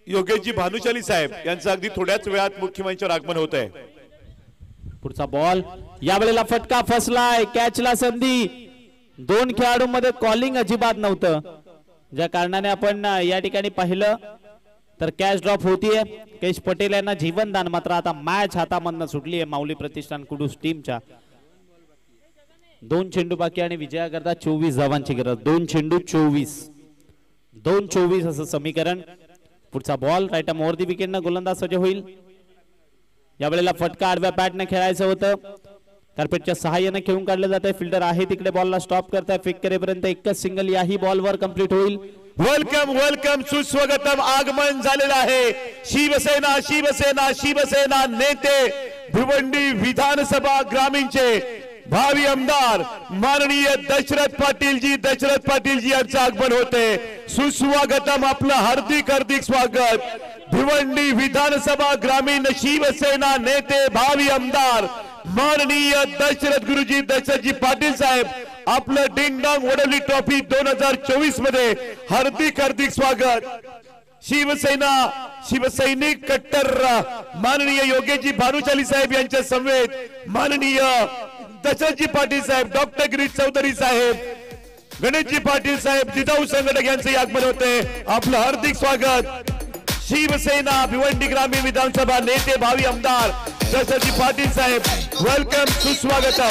योगेशजी भानुशाली साहेब यांचं अगदी थोड्याच वेळात मुख्यमंत्र्यांवर आगमन होत आहे. पुढचा बॉल यावेळेला फटका फसलाय. कॅचला संधी. 2 खेळाडूंमध्ये कॉलिंग अजिबात नव्हतं ज्या कारणाने आपण या ठिकाणी पाहिलं तर कॅच ड्रॉप होतीये. कयेश पटेल यांना जीवनदान. मात्र आता मॅच हातामधनं सुटली आहे माऊली प्रतिष्ठान कुडूस टीमच्या. 2 चेंडू बाकी आणि विजयाकरता 24 धावांची गरज. 2 चेंडू 24 असं समीकरण. पुढचा बॉल राईट मोर दी विकेटनं गोलंदाज सज्ज होईल. यावेळेला फटका आडव्या बॅटने खेळायचं होतं. कार्पेटच्या सहाय्याने खेळून काढलं जाते. फिल्डर आहे तिकडे बॉलला स्टॉप करताय. फेक करेपर्यंत एकच सिंगल याही बॉलवर कंप्लीट होईल. वेलकम वेलकम सुस्वागतम. आगमन झालेलं आहे शिवसेना शिवसेना शिवसेना नेते भिवंडी विधानसभा ग्रामीणचे भावी आमदार माननीय दशरथ पाटीलजी यांचं आगमन होते. सुस्वागतम. आपलं हार्दिक हार्दिक स्वागत. भिवंडी विधानसभा ग्रामीण शिवसेना नेते भावी आमदार माननीय दशरथजी पाटील साहेब आपलं डिंगडॉंग वडवली ट्रॉफी 2024 मध्ये हार्दिक हार्दिक स्वागत. शिवसैनिक कट्टर माननीय योगेशजी भानुशाली साहेब यांच्या समवेत माननीय दशरथजी पाटील साहेब, डॉक्टर गिरीश चौधरी साहेब, गणेशजी पाटील साहेब, जिजाऊ संघटक यांचे आगमन होते. आपलं हार्दिक स्वागत. शिवसेना भिवंडी ग्रामीण विधानसभा नेते भावी आमदार दशरथजी पाटील साहेब, वेलकम, सुस्वागतम.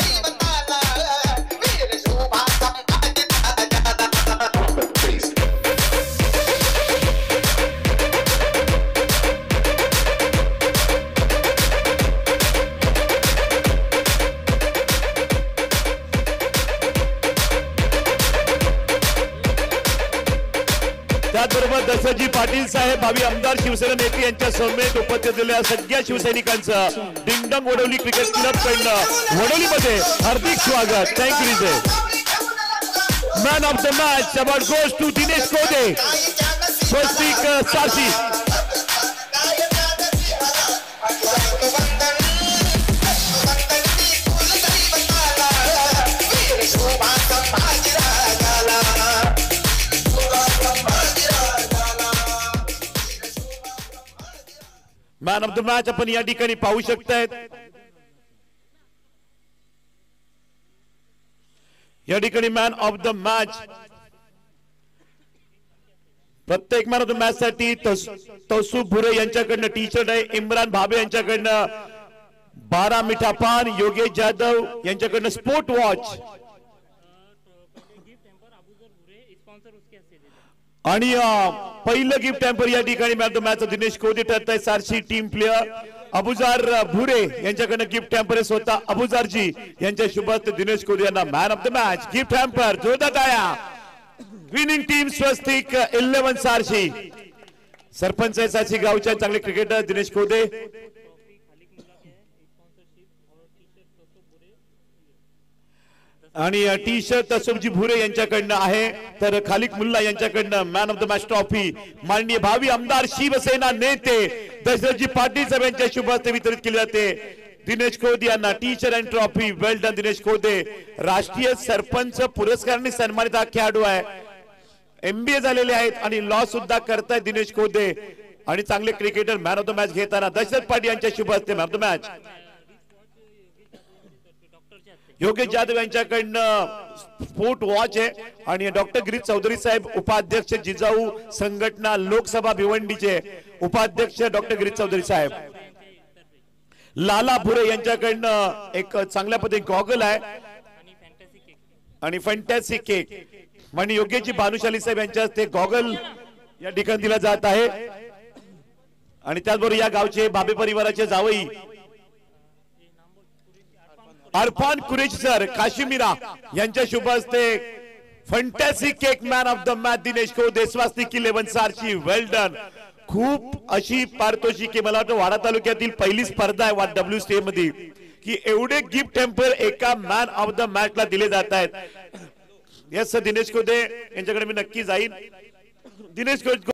त्याचबरोबर दशरथजी पाटील साहेब भावी आमदार शिवसेना नेते यांच्या समेत उपस्थित असलेल्या सगळ्या शिवसैनिकांचं डिंगडॉंग वडवली क्रिकेट क्लब कडनं वडवलीमध्ये हार्दिक स्वागत. Thank you Vijay. Man of the match award goes to Dinesh Kode, Swastik Sarathi. Man of the match आपण या ठिकाणी पाहू शकतायत. या ठिकाणी मॅन ऑफ द मॅच प्रत्येक मॅन ऑफ द मॅच साठी तौसूफ भुरे यांच्याकडनं टी शर्ट आहे, इम्रान भाबे यांच्याकडनं 12 मिठा पान, योगेश जाधव यांच्याकडनं स्पोर्ट वॉच आणि पहिलं गिफ्ट टॅम्पर या ठिकाणी man of the match Dinesh Kode ठरत आहे. सारशी टीम प्लेयर अबुजार भुरे यांच्याकडनं गिफ्ट टॅम्पर आहे. स्वतः अबुजारजी यांच्या शुभ हस्ते दिनेश कोदे यांना man of the match gift tamper. जोरदार टाळ्या. विनिंग टीम स्वस्तिक 11 सारशी. सरपंच आहे सारशी गावच्या चांगले क्रिकेटर दिनेश कोदे. आणि टी शर्ट तसोबजी भुरे यांच्याकडनं आहे. तर खालिक मुल्ला यांच्याकडनं man of the match trophy माननीय भावी आमदार शिवसेना नेते दशरथजी पाटील साहेब यांच्या शुभ हस्ते वितरित केली जाते. दिनेश कोदे यांना T shirt and trophy. Well done Dinesh Kode. राष्ट्रीय सरपंच पुरस्काराने सन्मानित हा खेळाडू आहे. MBA झालेले आहेत आणि लॉ सुद्धा करतायत दिनेश कोदे आणि चांगले cricketer. Man of the match घेताना दशरथ पाटील यांच्या शुभ हस्ते man of the match. Yogesh Jadhav यांच्याकडनं स्पोर्ट वॉच आहे आणि डॉक्टर गिरीश चौधरी साहेब उपाध्यक्ष जिजाऊ संघटना लोकसभा भिवंडीचे उपाध्यक्ष डॉक्टर गिरीश चौधरी साहेब, लाला भुरे यांच्याकडनं एक चांगल्या पद्धतीने गॉगल आहे आणि फॅन्टॅसी केक आणि योग्यची भानुशाली साहेब यांच्या हस्ते गॉगल या ठिकाणी दिला जात आहे आणि त्याचबरोबर या गावचे बाबे परिवाराचे जावई अरफान कुरेशी सर काश्मीरा यांच्या शुभ हस्ते fantasy cake man of the match Dinesh Kaude Swastik 11 सारची वेल डन. खूप अशी पारितोषिके मला वाटतं वाडा तालुक्यातील पहिली स्पर्धा आहे WCA मध्ये की एवढे गिफ्ट टेम्पर एका मॅन ऑफ द मॅच ला दिले जात आहेत. यस दिनेश कौदे यांच्याकडे मी नक्की जाईन. दिनेश कौदे